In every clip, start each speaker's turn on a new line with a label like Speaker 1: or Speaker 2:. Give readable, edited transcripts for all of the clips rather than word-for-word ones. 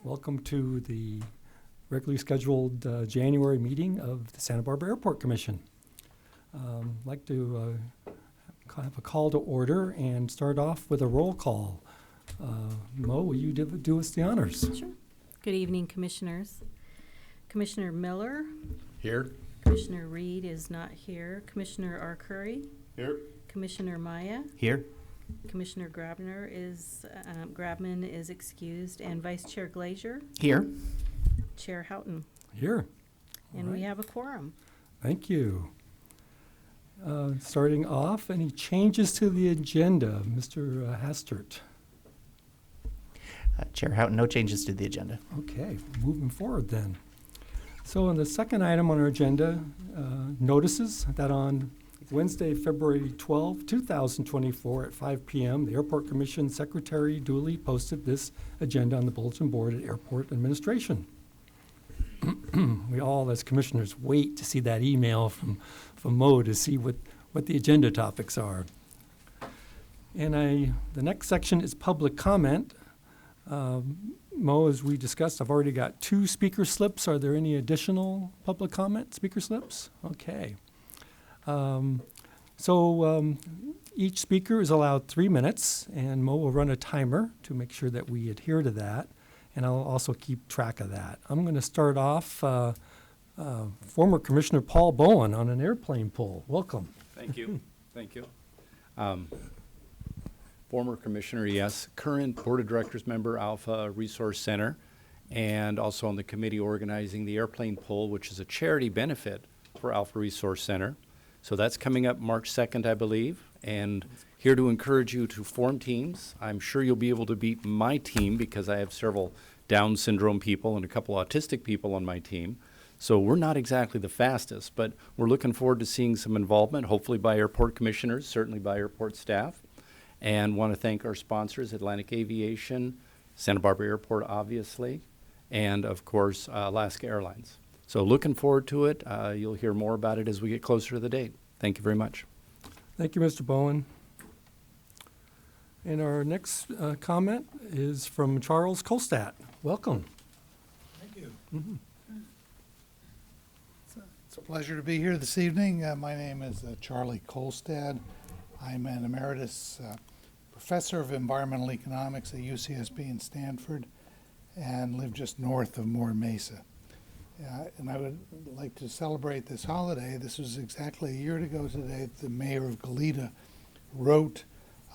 Speaker 1: Welcome to the regularly scheduled January meeting of the Santa Barbara Airport Commission. I'd like to have a call to order and start off with a roll call. Mo, will you do us the honors?
Speaker 2: Sure. Good evening, Commissioners. Commissioner Miller.
Speaker 3: Here.
Speaker 2: Commissioner Reed is not here. Commissioner Arcuri.
Speaker 3: Here.
Speaker 2: Commissioner Maya.
Speaker 4: Here.
Speaker 2: Commissioner Grabner is Grabman is excused, and Vice Chair Glazier.
Speaker 4: Here.
Speaker 2: Chair Houghton.
Speaker 1: Here.
Speaker 2: And
Speaker 1: All
Speaker 2: we
Speaker 1: right.
Speaker 2: have a quorum.
Speaker 1: Thank you. Starting off, any changes to the agenda, Mr. Hastert?
Speaker 4: Chair Houghton, no changes to the agenda.
Speaker 1: Okay, moving forward then. So on the second item on our agenda, notices that on Wednesday, February 12, 2024 at 5 p.m., the Airport Commission Secretary duly posted this agenda on the bulletin board at Airport Administration. We all, as commissioners, wait to see that email from Mo to see what the agenda topics are. And the next section is public comment. Mo, as we discussed, I've already got 2 speaker slips. Are there any additional public comment speaker slips? Okay. Each speaker is allowed 3 minutes, and Mo will run a timer to make sure that we adhere to that, and I'll also keep track of that. I'm going to start off former Commissioner Paul Bowen on an airplane pull. Welcome.
Speaker 3: Thank you. Thank you. Former commissioner, yes. Current board of directors member, Alpha Resource Center, and also on the committee organizing the airplane pull, which is a charity benefit for Alpha Resource Center. So that's coming up March 2nd, I believe, and here to encourage you to form teams. I'm sure you'll be able to beat my team because I have several Down syndrome people and a couple autistic people on my team. So we're not exactly the fastest, but we're looking forward to seeing some involvement, hopefully by airport commissioners, certainly by airport staff, and want to thank our sponsors, Atlantic Aviation, Santa Barbara Airport, obviously, and of course, Alaska Airlines. So looking forward to it. You'll hear more about it as we get closer to the date. Thank you very much.
Speaker 1: Thank you, Mr. Bowen. And our next comment is from Charles Kolstad. Welcome.
Speaker 5: Thank you. It's a pleasure to be here this evening. My name is Charlie Kolstad. I'm an emeritus professor of environmental economics at UCSB in Stanford and live just north of Moore Mesa. And I would like to celebrate this holiday. This was exactly a year ago today that the mayor of Goleta wrote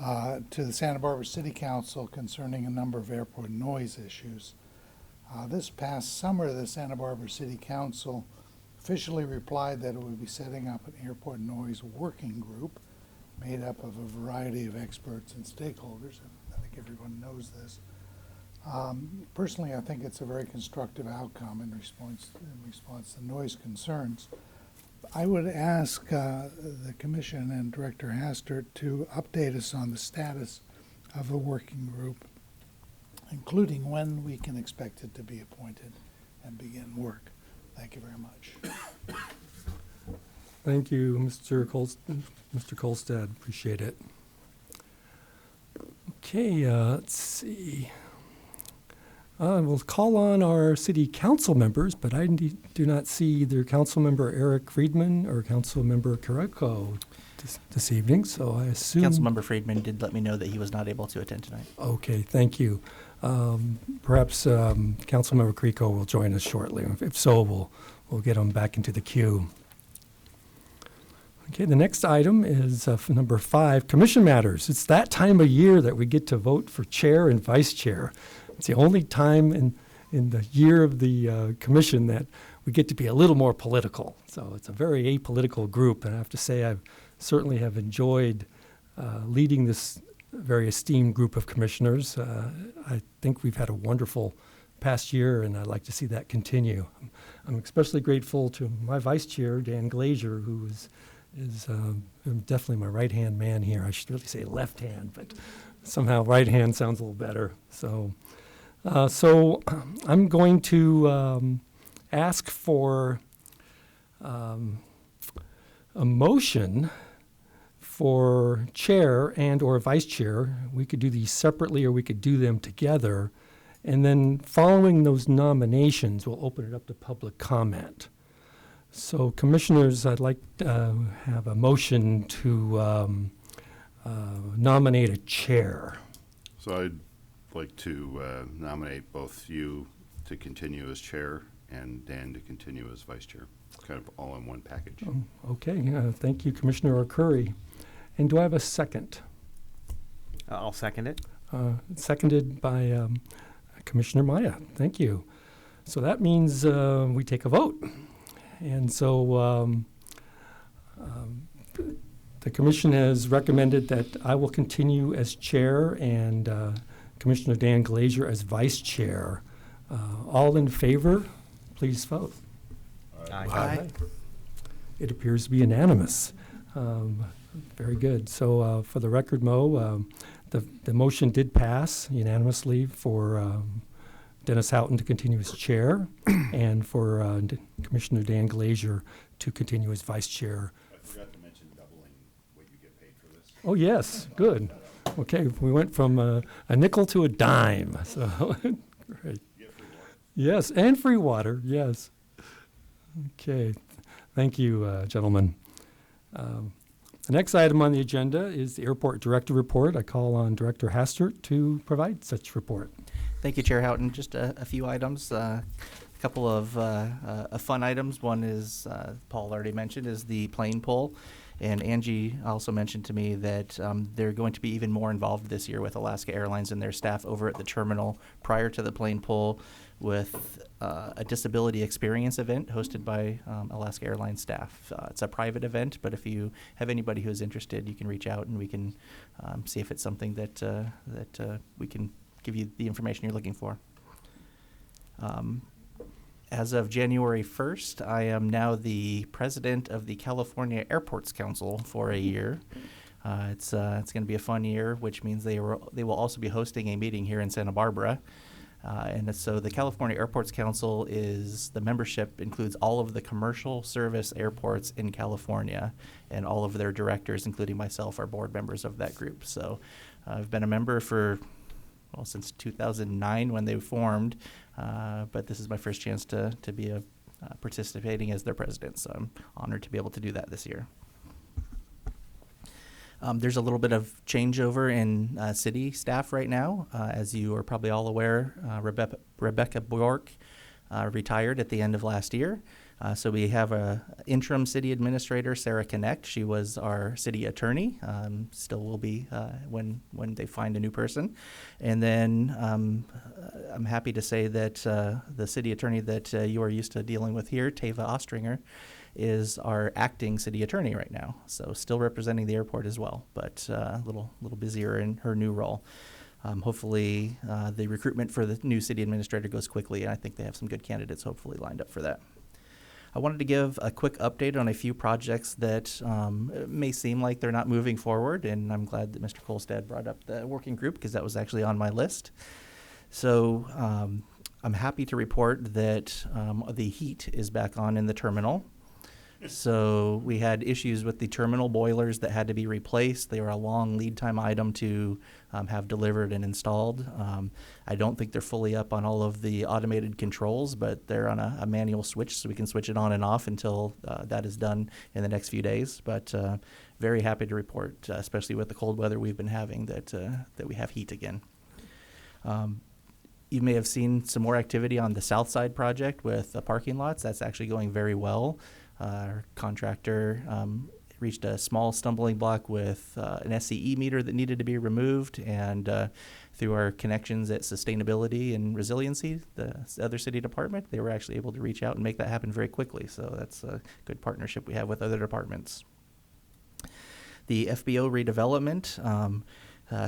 Speaker 5: to the Santa Barbara City Council concerning a number of airport noise issues. This past summer, the Santa Barbara City Council officially replied that it would be setting up an airport noise working group made up of a variety of experts and stakeholders. I think everyone knows this. Personally, I think it's a very constructive outcome in response to noise concerns. I would ask the Commission and Director Hastert to update us on the status of the working group, including when we can expect it to be appointed and begin work. Thank you very much.
Speaker 1: Thank you, Mr. Kolstad. Appreciate it. Okay, let's see. We'll call on our city council members, but I do not see either council member Eric Friedman or council member Carrico this evening, so I assume...
Speaker 4: Councilmember Friedman did let me know that he was not able to attend tonight.
Speaker 1: Okay, thank you. Perhaps council member Carrico will join us shortly. If so, we'll get him back into the queue. Okay, the next item is number 5, commission matters. It's that time of year that we get to vote for chair and vice chair. It's the only time in the year of the commission that we get to be a little more political. So it's a very apolitical group, and I have to say I certainly have enjoyed leading this very esteemed group of commissioners. I think we've had a wonderful past year, and I'd like to see that continue. I'm especially grateful to my vice chair, Dan Glazier, who is definitely my right-hand man here. I should really say left hand, but somehow right hand sounds a little better. So I'm going to ask for a motion for chair and or vice chair. We could do these separately or we could do them together. And then following those nominations, we'll open it up to public comment. So commissioners, I'd like to have a motion to nominate a chair.
Speaker 6: So I'd like to nominate both you to continue as chair and Dan to continue as vice chair, kind of all in one package.
Speaker 1: Okay, thank you, Commissioner Arcuri. And do I have a second?
Speaker 7: I'll second it.
Speaker 1: Seconded by Commissioner Maya. Thank you. So that means we take a vote. And so the commission has recommended that I will continue as chair and Commissioner Dan Glazier as vice chair. All in favor, please vote.
Speaker 7: Aye.
Speaker 1: It appears to be unanimous. Very good. So for the record, Mo, the motion did pass unanimously for Dennis Houghton to continue as chair and for Commissioner Dan Glazier to continue as vice chair.
Speaker 6: I forgot to mention doubling what you get paid for this.
Speaker 1: Oh, yes, good. Okay, we went from a nickel to a dime, so, great. Yes, and free water, yes. Okay, thank you, gentlemen. The next item on the agenda is the airport director report. I call on Director Hastert to provide such report.
Speaker 4: Thank you, Chair Houghton. Just a few items, a couple of fun items. One is, Paul already mentioned, is the plane pull. And Angie also mentioned to me that they're going to be even more involved this year with Alaska Airlines and their staff over at the terminal prior to the plane pull with a disability experience event hosted by Alaska Airlines staff. It's a private event, but if you have anybody who is interested, you can reach out and we can see if it's something that we can give you the information you're looking for. As of January 1st, I am now the president of the California Airports Council for a year. It's going to be a fun year, which means they will also be hosting a meeting here in Santa Barbara. And so the California Airports Council the membership includes all of the commercial service airports in California, and all of their directors, including myself, are board members of that group. So I've been a member since 2009 when they formed, but this is my first chance to be participating as their president, so I'm honored to be able to do that this year. There's a little bit of changeover in city staff right now. As you are probably all aware, Rebecca Bjork retired at the end of last year. So we have an interim city administrator, Sarah Connect. She was our city attorney, still will be when they find a new person. And then I'm happy to say that the city attorney that you are used to dealing with here, Tava Ostringer, is our acting city attorney right now. So still representing the airport as well, but a little busier in her new role. Hopefully the recruitment for the new city administrator goes quickly, and I think they have some good candidates hopefully lined up for that. I wanted to give a quick update on a few projects that may seem like they're not moving forward, and I'm glad that Mr. Kolstad brought up the working group because that was actually on my list. So I'm happy to report that the heat is back on in the terminal. So we had issues with the terminal boilers that had to be replaced. They were a long lead time item to have delivered and installed. I don't think they're fully up on all of the automated controls, but they're on a manual switch, so we can switch it on and off until that is done in the next few days. But very happy to report, especially with the cold weather we've been having, that we have heat again. You may have seen some more activity on the South Side project with the parking lots. That's actually going very well. Our contractor reached a small stumbling block with an SCE meter that needed to be removed, and through our connections at Sustainability and Resiliency, the other city department, they were actually able to reach out and make that happen very quickly. So that's a good partnership we have with other departments. The FBO redevelopment,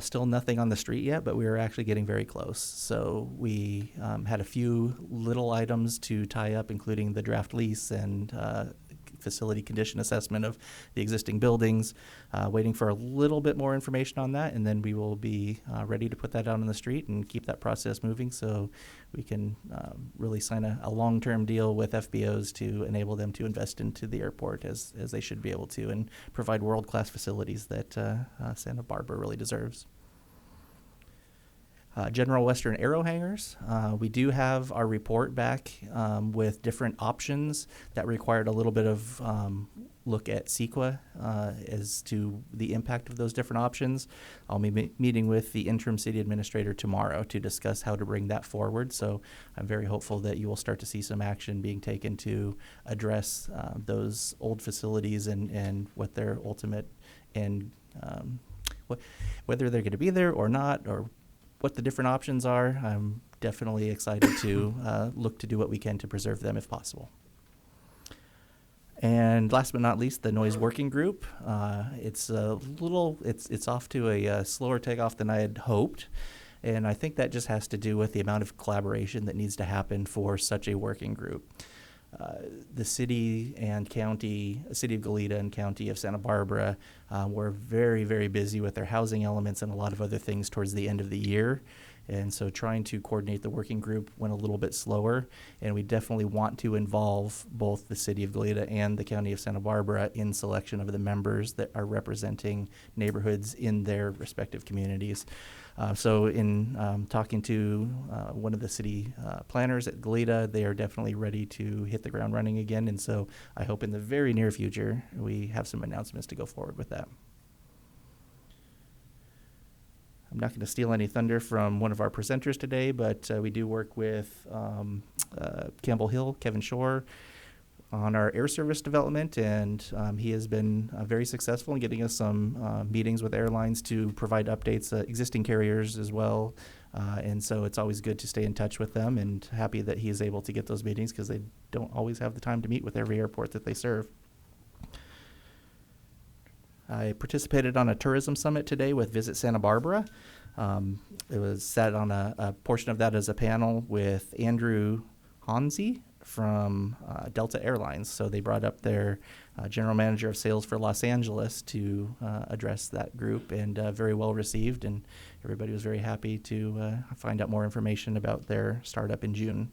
Speaker 4: still nothing on the street yet, but we are actually getting very close. So we had a few little items to tie up, including the draft lease and facility condition assessment of the existing buildings, waiting for a little bit more information on that, and then we will be ready to put that out on the street and keep that process moving so we can really sign a long-term deal with FBOs to enable them to invest into the airport as they should be able to, and provide world-class facilities that Santa Barbara really deserves. General Western Aero Hangars, we do have our report back with different options that required a little bit of look at CEQA as to the impact of those different options. I'll be meeting with the interim city administrator tomorrow to discuss how to bring that forward. So I'm very hopeful that you will start to see some action being taken to address those old facilities and what their ultimate and whether they're going to be there or not, or what the different options are. I'm definitely excited to look to do what we can to preserve them if possible. And last but not least, the noise working group. It's off to a slower takeoff than I had hoped. And I think that just has to do with the amount of collaboration that needs to happen for such a working group. The city and county, city of Goleta and county of Santa Barbara were very, very busy with their housing elements and a lot of other things towards the end of the year. And so trying to coordinate the working group went a little bit slower. And we definitely want to involve both the city of Goleta and the county of Santa Barbara in selection of the members that are representing neighborhoods in their respective communities. So in talking to one of the city planners at Goleta, they are definitely ready to hit the ground running again. And so I hope in the very near future we have some announcements to go forward with that. I'm not going to steal any thunder from one of our presenters today, but we do work with Campbell Hill, Kevin Shore, on our air service development, and he has been very successful in getting us some meetings with airlines to provide updates, existing carriers as well. And so it's always good to stay in touch with them, and happy that he is able to get those meetings because they don't always have the time to meet with every airport that they serve. I participated on a tourism summit today with Visit Santa Barbara. It was sat on a portion of that as a panel with Andrew Hansi from Delta Airlines. So they brought up their general manager of sales for Los Angeles to address that group, and very well received, and everybody was very happy to find out more information about their startup in June.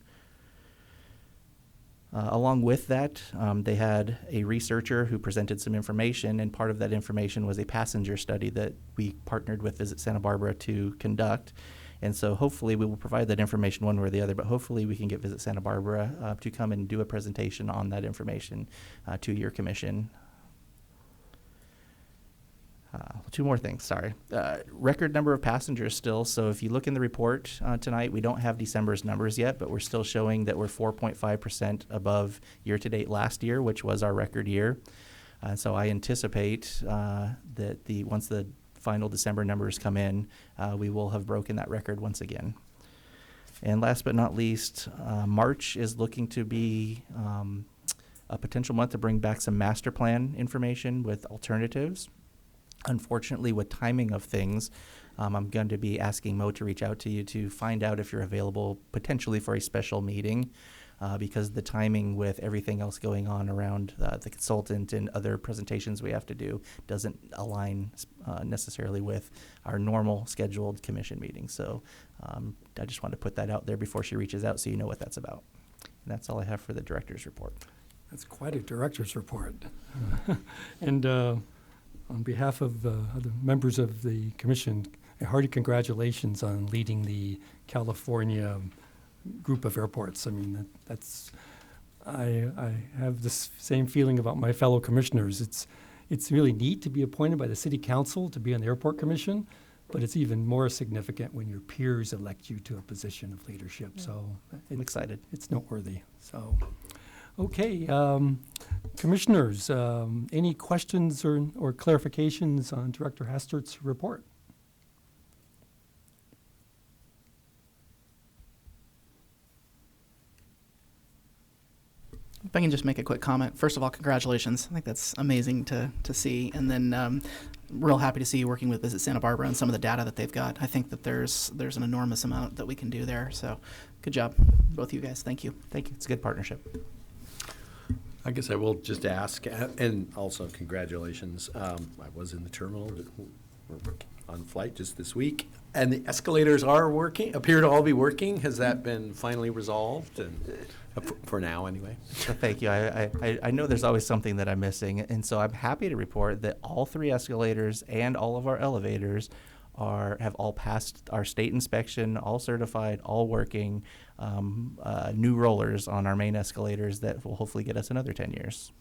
Speaker 4: Along with that, they had a researcher who presented some information, and part of that information was a passenger study that we partnered with Visit Santa Barbara to conduct. And so hopefully we will provide that information one way or the other, but hopefully we can get Visit Santa Barbara to come and do a presentation on that information to your commission. Two more things, sorry. Record number of passengers still. So if you look in the report tonight, we don't have December's numbers yet, but we're still showing that we're 4.5% above year-to-date last year, which was our record year. So I anticipate that once the final December numbers come in, we will have broken that record once again. And last but not least, March is looking to be a potential month to bring back some master plan information with alternatives. Unfortunately, with timing of things, I'm going to be asking Mo to reach out to you to find out if you're available potentially for a special meeting, because the timing with everything else going on around the consultant and other presentations we have to do doesn't align necessarily with our normal scheduled commission meetings. So I just wanted to put that out there before she reaches out so you know what that's about. And that's all I have for the director's report.
Speaker 1: That's quite a director's report. And on behalf of the members of the commission, a hearty congratulations on leading the California group of airports. I mean, I have this same feeling about my fellow commissioners. It's really neat to be appointed by the city council to be on the airport commission, but it's even more significant when your peers elect you to a position of leadership. Yeah. So
Speaker 4: I'm excited.
Speaker 1: It's noteworthy. So, okay, commissioners, any questions or clarifications on Director Hastert's report?
Speaker 8: If I can just make a quick comment. First of all, congratulations. I think that's amazing to see. And then real happy to see you working with Visit Santa Barbara and some of the data that they've got. I think that there's an enormous amount that we can do there. So good job, both of you guys. Thank you.
Speaker 4: Thank you. It's a good partnership.
Speaker 9: I guess I will just ask, and also congratulations. I was in the terminal on flight just this week, and the escalators appear to all be working. Has that been finally resolved? And for now, anyway.
Speaker 4: So thank you. I know there's always something that I'm missing, and so I'm happy to report that all 3 escalators and all of our elevators have all passed our state inspection, all certified, all working, new rollers on our main escalators that will hopefully get us another 10 years.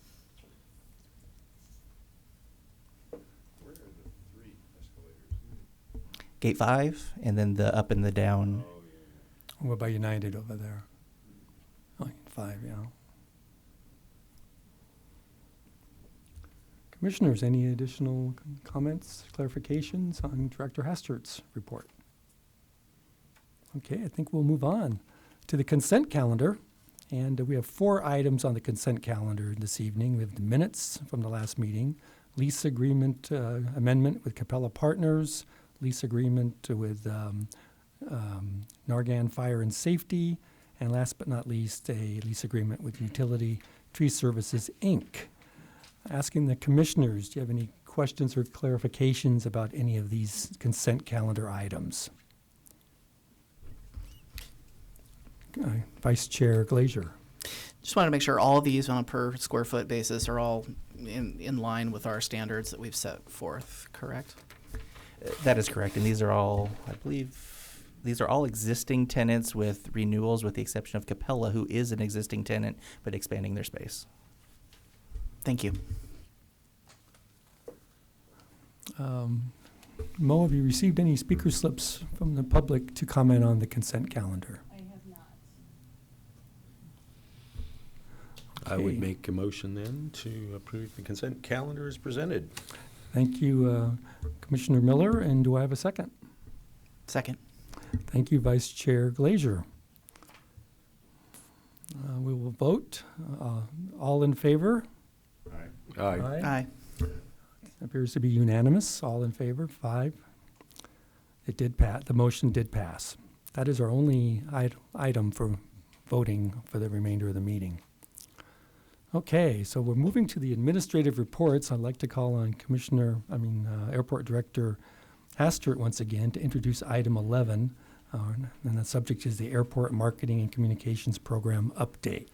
Speaker 6: Where are the 3 escalators?
Speaker 4: Gate 5, and then the up and the down.
Speaker 1: What about United over there? Oh, 5, yeah. Commissioners, any additional comments, clarifications on Director Hastert's report? Okay, I think we'll move on to the consent calendar. And we have 4 items on the consent calendar this evening. We have the minutes from the last meeting, lease agreement amendment with Capella Partners, lease agreement with Nargan Fire and Safety, and last but not least, a lease agreement with Utility Tree Services, Inc. Asking the commissioners, do you have any questions or clarifications about any of these consent calendar items? Vice Chair Glazier.
Speaker 8: Just wanted to make sure all of these on a per square foot basis are all in line with our standards that we've set forth, correct?
Speaker 4: That is correct, and these are all, I believe, these are all existing tenants with renewals, with the exception of Capella, who is an existing tenant but expanding their space.
Speaker 8: Thank you.
Speaker 1: Mo, have you received any speaker slips from the public to comment on the consent calendar?
Speaker 2: I have not.
Speaker 9: I would
Speaker 1: Okay.
Speaker 9: make a motion then to approve the consent calendar as presented.
Speaker 1: Thank you, Commissioner Miller, and do I have a second?
Speaker 8: Second.
Speaker 1: Thank you, Vice Chair Glazier. We will vote. All in favor?
Speaker 6: Aye.
Speaker 9: Aye.
Speaker 8: Aye.
Speaker 1: Appears to be unanimous. All in favor, 5. It did pass. The motion did pass. That is our only item for voting for the remainder of the meeting. Okay, so we're moving to the administrative reports. I'd like to call on Airport Director Hastert once again to introduce item 11. And the subject is the Airport Marketing and Communications Program update.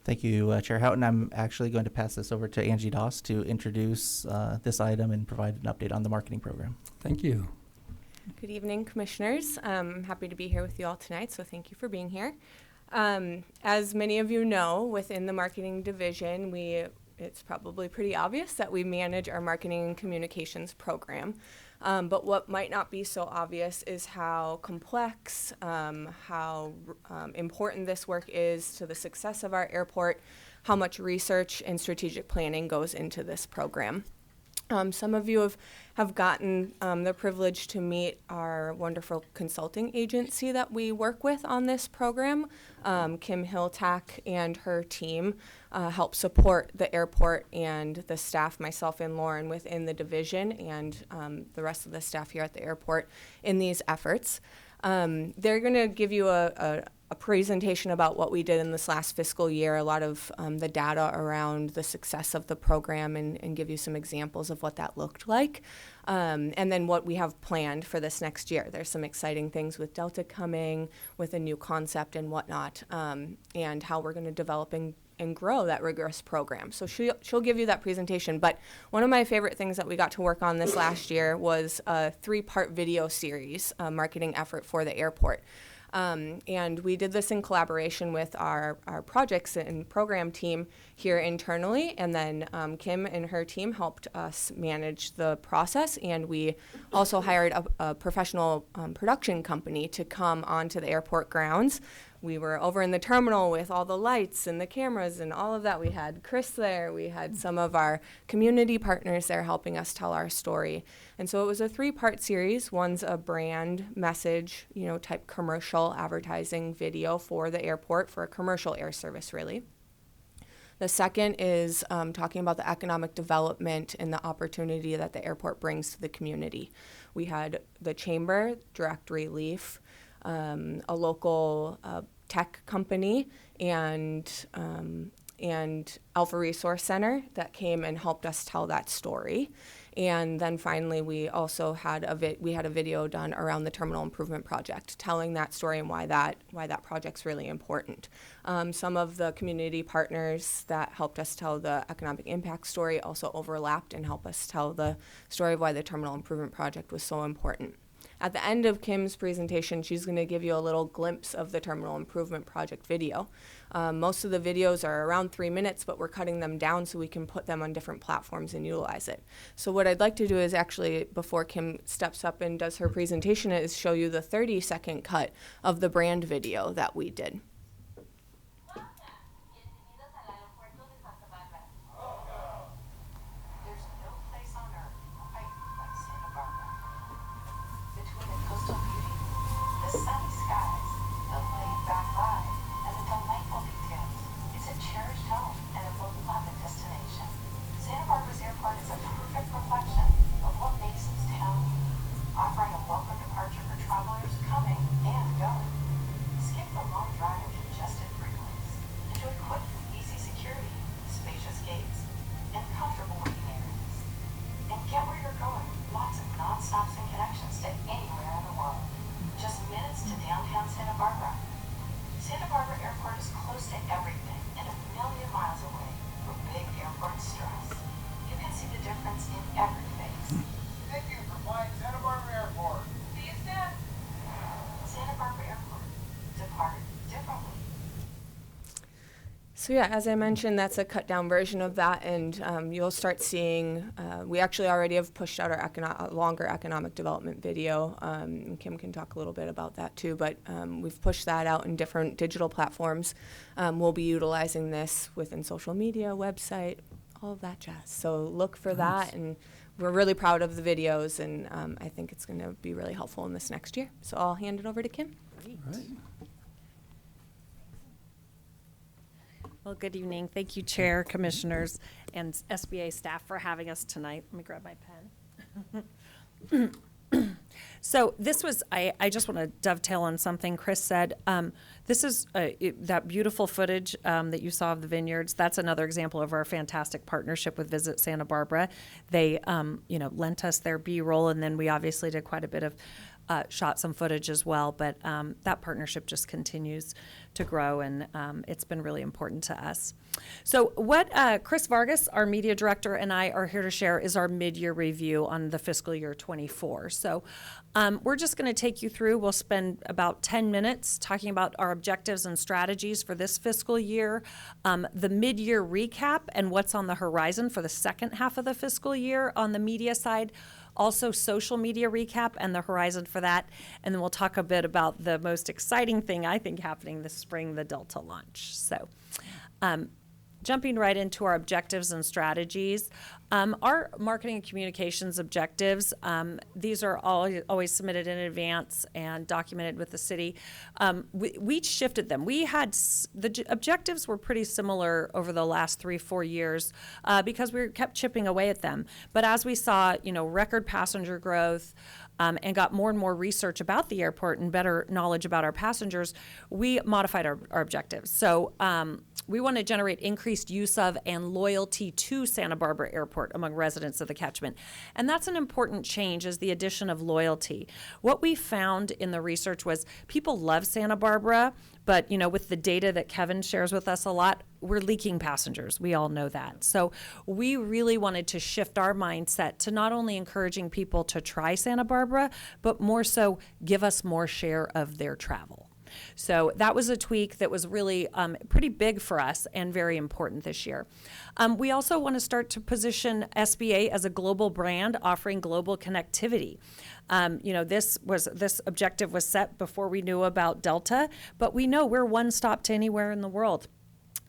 Speaker 4: Thank you, Chair Houghton. I'm actually going to pass this over to Angie Doss to introduce this item and provide an update on the marketing program.
Speaker 1: Thank you.
Speaker 10: Good evening, Commissioners. I'm happy to be here with you all tonight, so thank you for being here. As many of you know, within the marketing division, it's probably pretty obvious that we manage our marketing and communications program. But what might not be so obvious is how complex, how important this work is to the success of our airport, how much research and strategic planning goes into this program. Some of you have gotten the privilege to meet our wonderful consulting agency that we work with on this program. Kim Hilltack and her team help support the airport and the staff, myself and Lauren, within the division and the rest of the staff here at the airport in these efforts. They're going to give you a presentation about what we did in this last fiscal year, a lot of the data around the success of the program, and give you some examples of what that looked like. And then what we have planned for this next year. There's some exciting things with Delta coming, with a new concept and whatnot, and how we're going to develop and grow that rigorous program. So she'll give you that presentation. But one of my favorite things that we got to work on this last year was a 3-part video series, a marketing effort for the airport. And we did this in collaboration with our projects and program team here internally, and then Kim and her team helped us manage the process, and we also hired a professional production company to come onto the airport grounds. We were over in the terminal with all the lights and the cameras and all of that. We had Chris there. We had some of our community partners there helping us tell our story. And so it was a 3-part series. One's a brand message, type commercial advertising video for the airport, for a commercial air service, really. The second is talking about the economic development and the opportunity that the airport brings to the community. We had the Chamber, Direct Relief, a local tech company, and Alpha Resource Center that came and helped us tell that story. And then finally, we also had a video done around the terminal improvement project, telling that story and why that project's really important. Some of the community partners that helped us tell the economic impact story also overlapped and helped us tell the story of why the terminal improvement project was so important. At the end of Kim's presentation, she's going to give you a little glimpse of the terminal improvement project video. Most of the videos are around 3 minutes, but we're cutting them down so we can put them on different platforms and utilize it. So what I'd like to do is actually, before Kim steps up and does her presentation, is show you the 30-second cut of the brand video that we did.
Speaker 11: Sunny skies, the laid-back vibe, and the delightful details. It's a cherished home and a beloved destination. Santa Barbara's airport is a perfect reflection of what makes this town unique, offering a welcome departure for travelers coming and going. Skip the long drive and congested freeways. Enjoy quick, easy security, spacious gates, and comfortable waiting areas. And get where you're going. Lots of non-stops and connections to anywhere in the world. Just minutes to downtown Santa Barbara. Santa Barbara Airport is close to everything and a million miles away from big airport stress. You can see the difference in every face.
Speaker 12: Thank you for flying Santa Barbara Airport.
Speaker 11: See you soon. Santa Barbara Airport. Depart differently.
Speaker 10: So yeah, as I mentioned, that's a cut down version of that, and you'll start seeing, we actually already have pushed out our longer economic development video, and Kim can talk a little bit about that too, but we've pushed that out in different digital platforms. We'll be utilizing this within social media, website, all of that jazz. So look for that, and we're really proud of the videos, and I think it's going to be really helpful in this next year. So I'll hand it over to Kim.
Speaker 1: Right.
Speaker 13: Well, good evening. Thank you, Chair, Commissioners, and SBA staff for having us tonight. Let me grab my pen. So this was, I just want to dovetail on something Chris said. This is that beautiful footage that you saw of the vineyards. That's another example of our fantastic partnership with Visit Santa Barbara. They, lent us their B-roll, and then we obviously did quite a bit of shot some footage as well, but that partnership just continues to grow, and it's been really important to us. So what Chris Vargas, our media director, and I are here to share is our mid-year review on the fiscal year 24. So we're just going to take you through. We'll spend about 10 minutes talking about our objectives and strategies for this fiscal year, the mid-year recap and what's on the horizon for the second half of the fiscal year on the media side, also social media recap and the horizon for that, and then we'll talk a bit about the most exciting thing I think happening this spring, the Delta launch. So jumping right into our objectives and strategies, our marketing and communications objectives, these are always submitted in advance and documented with the city. We shifted them. We had, the objectives were pretty similar over the last 3-4 years because we kept chipping away at them. But as we saw, record passenger growth, and got more and more research about the airport and better knowledge about our passengers, we modified our objectives. So we want to generate increased use of and loyalty to Santa Barbara Airport among residents of the catchment. And that's an important change, is the addition of loyalty. What we found in the research was people love Santa Barbara, but with the data that Kevin shares with us a lot, we're leaking passengers. We all know that. So we really wanted to shift our mindset to not only encouraging people to try Santa Barbara, but more so give us more share of their travel. So that was a tweak that was really pretty big for us and very important this year. We also want to start to position SBA as a global brand offering global connectivity. This objective was set before we knew about Delta, but we know we're one stop to anywhere in the world.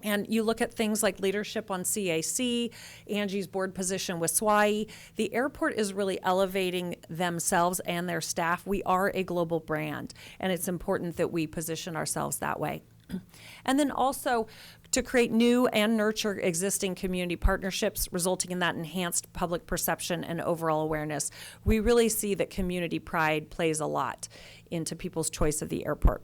Speaker 13: And you look at things like leadership on CAC, Angie's board position with SWAI, the airport is really elevating themselves and their staff. We are a global brand, and it's important that we position ourselves that way. And then also to create new and nurture existing community partnerships, resulting in that enhanced public perception and overall awareness. We really see that community pride plays a lot into people's choice of the airport.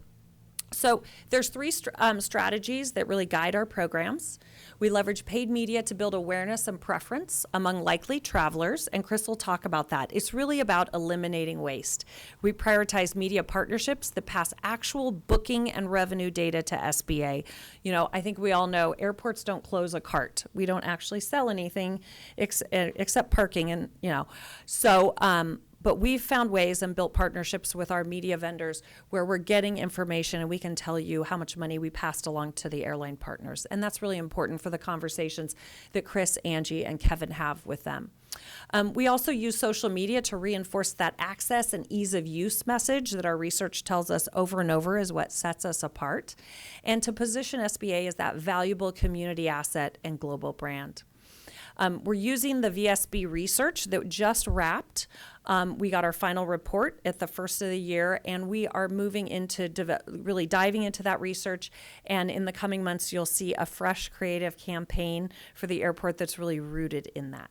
Speaker 13: So there's three strategies that really guide our programs. We leverage paid media to build awareness and preference among likely travelers, and Chris will talk about that. It's really about eliminating waste. We prioritize media partnerships that pass actual booking and revenue data to SBA. You know, I think we all know airports don't close a cart. We don't actually sell anything except parking, and you know, so. But we've found ways and built partnerships with our media vendors where we're getting information and we can tell you how much money we passed along to the airline partners. And that's really important for the conversations that Chris, Angie, and Kevin have with them. We also use social media to reinforce that access and ease of use message that our research tells us over and over is what sets us apart, and to position SBA as that valuable community asset and global brand. We're using the VSB research that just wrapped. We got our final report at the first of the year, and we are moving into really diving into that research. And in the coming months, you'll see a fresh creative campaign for the airport that's really rooted in that.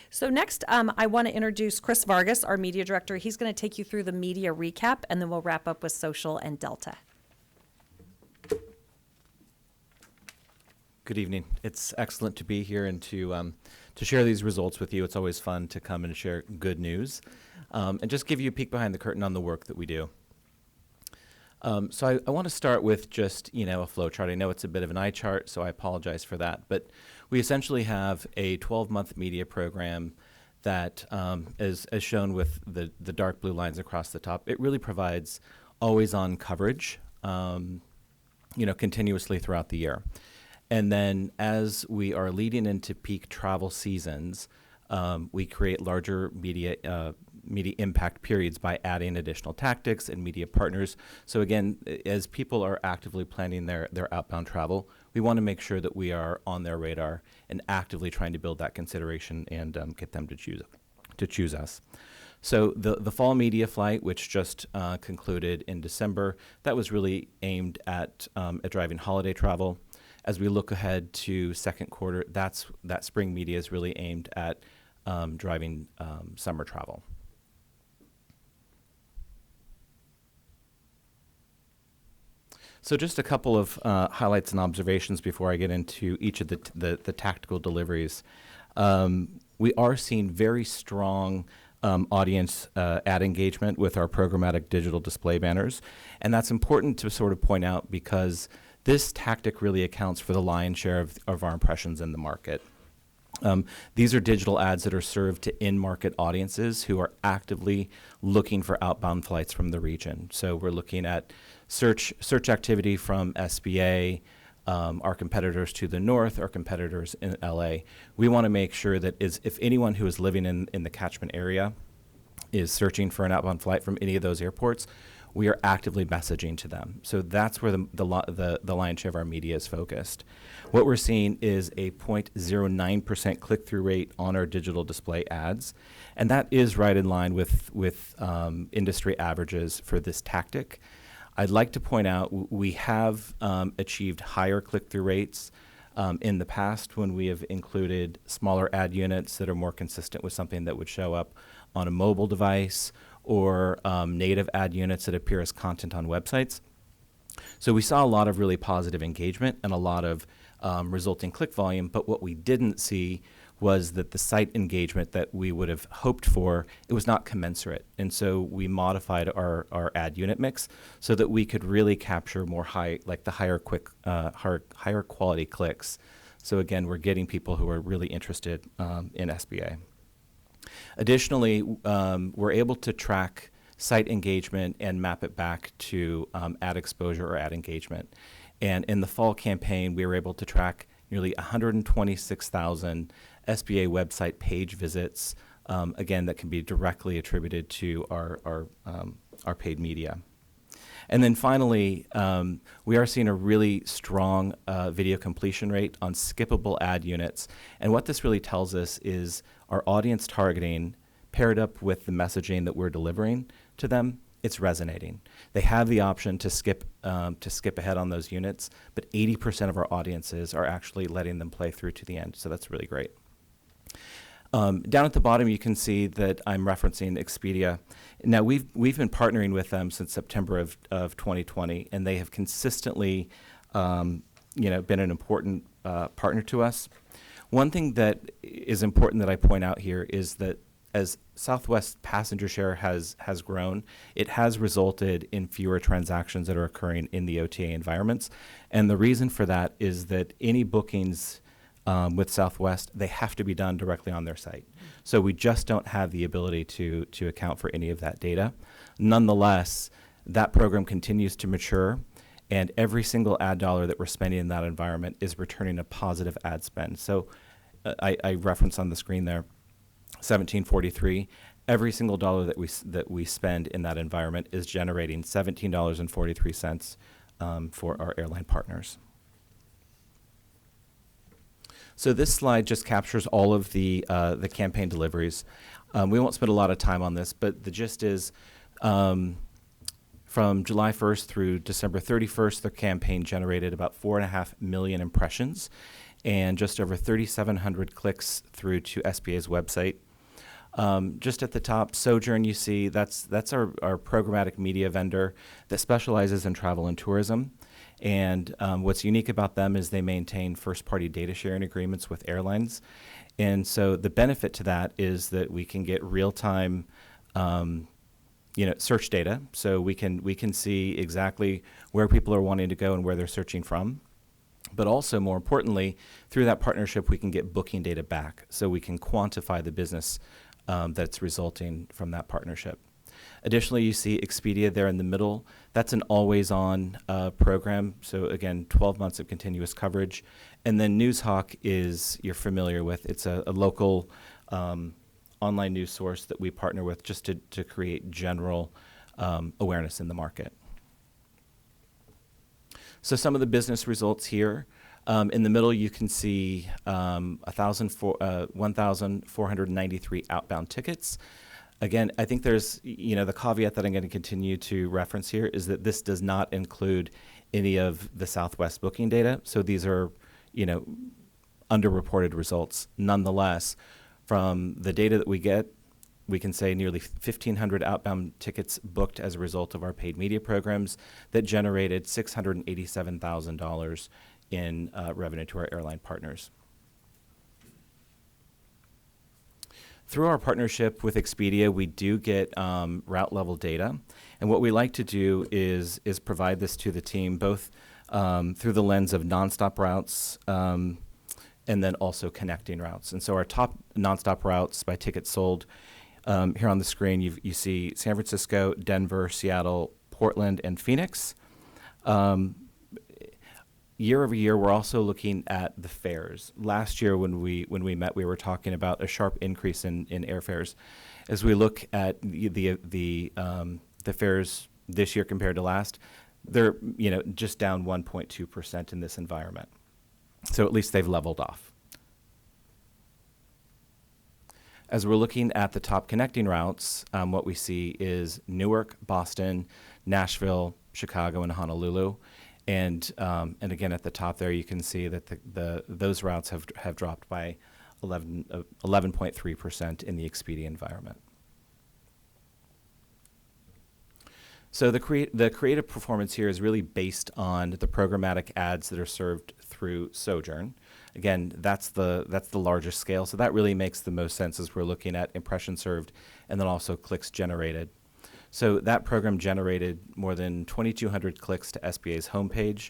Speaker 13: So next, I want to introduce Chris Vargas, our media director. He's going to take you through the media recap, and then we'll wrap up with social and Delta.
Speaker 14: Good evening. It's excellent to be here and to share these results with you. It's always fun to come and share good news and just give you a peek behind the curtain on the work that we do. So I want to start with just, a flow chart. I know it's a bit of an eye chart, so I apologize for that. But we essentially have a 12-month media program that, as shown with the dark blue lines across the top, it really provides always-on coverage, continuously throughout the year. And then as we are leading into peak travel seasons, we create larger media impact periods by adding additional tactics and media partners. So again, as people are actively planning their outbound travel, we want to make sure that we are on their radar and actively trying to build that consideration and get them to choose us. So the fall media flight, which just concluded in December, that was really aimed at driving holiday travel. As we look ahead to second quarter, that spring media is really aimed at driving summer travel. So just a couple of highlights and observations before I get into each of the tactical deliveries. We are seeing very strong audience ad engagement with our programmatic digital display banners. And that's important to sort of point out because this tactic really accounts for the lion's share of our impressions in the market. These are digital ads that are served to in-market audiences who are actively looking for outbound flights from the region. So we're looking at search activity from SBA, our competitors to the north, our competitors in LA. We want to make sure that if anyone who is living in the catchment area is searching for an outbound flight from any of those airports, we are actively messaging to them. So that's where the lion's share of our media is focused. What we're seeing is a 0.09% click-through rate on our digital display ads, and that is right in line with industry averages for this tactic. I'd like to point out we have achieved higher click-through rates in the past when we have included smaller ad units that are more consistent with something that would show up on a mobile device or native ad units that appear as content on websites. So we saw a lot of really positive engagement and a lot of resulting click volume, but what we didn't see was that the site engagement that we would have hoped for, it was not commensurate. And so we modified our ad unit mix so that we could really capture more higher quality clicks. So again, we're getting people who are really interested in SBA. Additionally, we're able to track site engagement and map it back to ad exposure or ad engagement. And in the fall campaign, we were able to track nearly 126,000 SBA website page visits, again, that can be directly attributed to our paid media. And then finally, we are seeing a really strong video completion rate on skippable ad units. And what this really tells us is our audience targeting paired up with the messaging that we're delivering to them, it's resonating. They have the option to skip ahead on those units, but 80% of our audiences are actually letting them play through to the end. So that's really great. Down at the bottom, you can see that I'm referencing Expedia. Now, we've been partnering with them since September of 2020, and they have consistently, been an important partner to us. One thing that is important that I point out here is that as Southwest passenger share has grown, it has resulted in fewer transactions that are occurring in the OTA environments. And the reason for that is that any bookings with Southwest, they have to be done directly on their site. So we just don't have the ability to account for any of that data. Nonetheless, that program continues to mature, and every single ad dollar that we're spending in that environment is returning a positive ad spend. So I referenced on the screen there, 1743. Every single dollar that we spend in that environment is generating $17.43 for our airline partners. So this slide just captures all of the campaign deliveries. We won't spend a lot of time on this, but the gist is from July 1st through December 31st, the campaign generated about 4.5 million impressions and just over 3,700 clicks through to SBA's website. Just at the top, Sojourn, you see that's our programmatic media vendor that specializes in travel and tourism. And what's unique about them is they maintain first-party data sharing agreements with airlines. And so the benefit to that is that we can get real-time search data. So we can see exactly where people are wanting to go and where they're searching from. But also, more importantly, through that partnership, we can get booking data back. So we can quantify the business that's resulting from that partnership. Additionally, you see Expedia there in the middle. That's an always-on program. So again, 12 months of continuous coverage. And then NewsHawk is, you're familiar with. It's a local online news source that we partner with just to create general awareness in the market. So some of the business results here. In the middle, you can see 1,493 outbound tickets. Again, I think there's, the caveat that I'm going to continue to reference here is that this does not include any of the Southwest booking data. So these are, underreported results. Nonetheless, from the data that we get, we can say nearly 1,500 outbound tickets booked as a result of our paid media programs that generated $687,000 in revenue to our airline partners. Through our partnership with Expedia, we do get route level data. And what we like to do is provide this to the team, both through the lens of nonstop routes and then also connecting routes. And so our top nonstop routes by tickets sold, here on the screen, you see San Francisco, Denver, Seattle, Portland, and Phoenix. Year over year, we're also looking at the fares. Last year, when we met, we were talking about a sharp increase in airfares. As we look at the fares this year compared to last, they're just down 1.2% in this environment. So at least they've leveled off. As we're looking at the top connecting routes, what we see is Newark, Boston, Nashville, Chicago, and Honolulu. And again, at the top there, you can see that those routes have dropped by 11.3% in the Expedia environment. So the creative performance here is really based on the programmatic ads that are served through Sojourn. Again, that's the largest scale, so that really makes the most sense as we're looking at impressions served and then also clicks generated. So that program generated more than 2,200 clicks to SBA's homepage.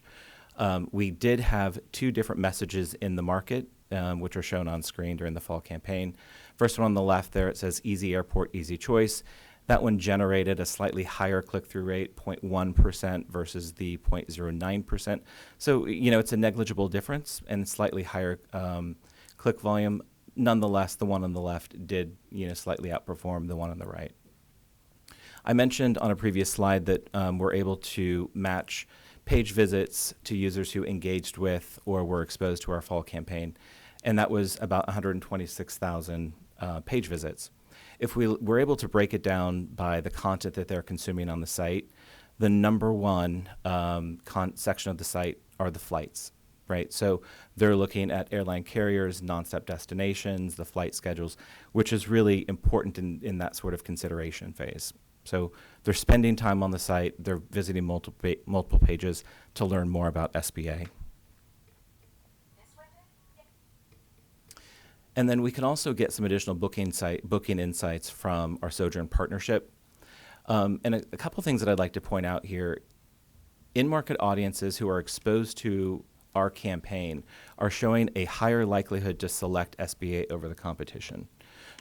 Speaker 14: We did have two different messages in the market, which are shown on screen during the fall campaign. First one on the left there, it says Easy Airport, Easy Choice. That one generated a slightly higher click-through rate, 0.1% versus the 0.09%. So, it's a negligible difference and slightly higher click volume. Nonetheless, the one on the left did, slightly outperform the one on the right. I mentioned on a previous slide that we're able to match page visits to users who engaged with or were exposed to our fall campaign, and that was about 126,000 page visits. If we were able to break it down by the content that they're consuming on the site, the number one section of the site are the flights, right? So they're looking at airline carriers, nonstop destinations, the flight schedules, which is really important in that sort of consideration phase. So they're spending time on the site, they're visiting multiple pages to learn more about SBA. And then we can also get some additional booking insights from our Sojourn partnership. And a couple things that I'd like to point out here. In-market audiences who are exposed to our campaign are showing a higher likelihood to select SBA over the competition.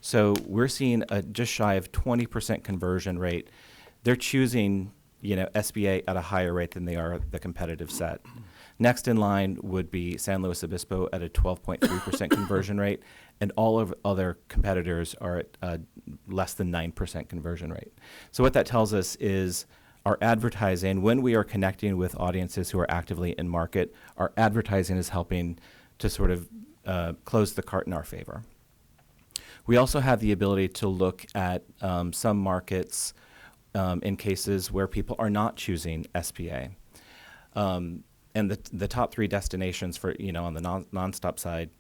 Speaker 14: So we're seeing a just shy of 20% conversion rate. They're choosing, SBA at a higher rate than they are the competitive set. Next in line would be San Luis Obispo at a 12.3% conversion rate, and all of other competitors are at less than 9% conversion rate. So what that tells us is our advertising, when we are connecting with audiences who are actively in market, our advertising is helping to sort of close the cart in our favor. We also have the ability to look at some markets in cases where people are not choosing SBA. And the top 3 destinations for, on the nonstop side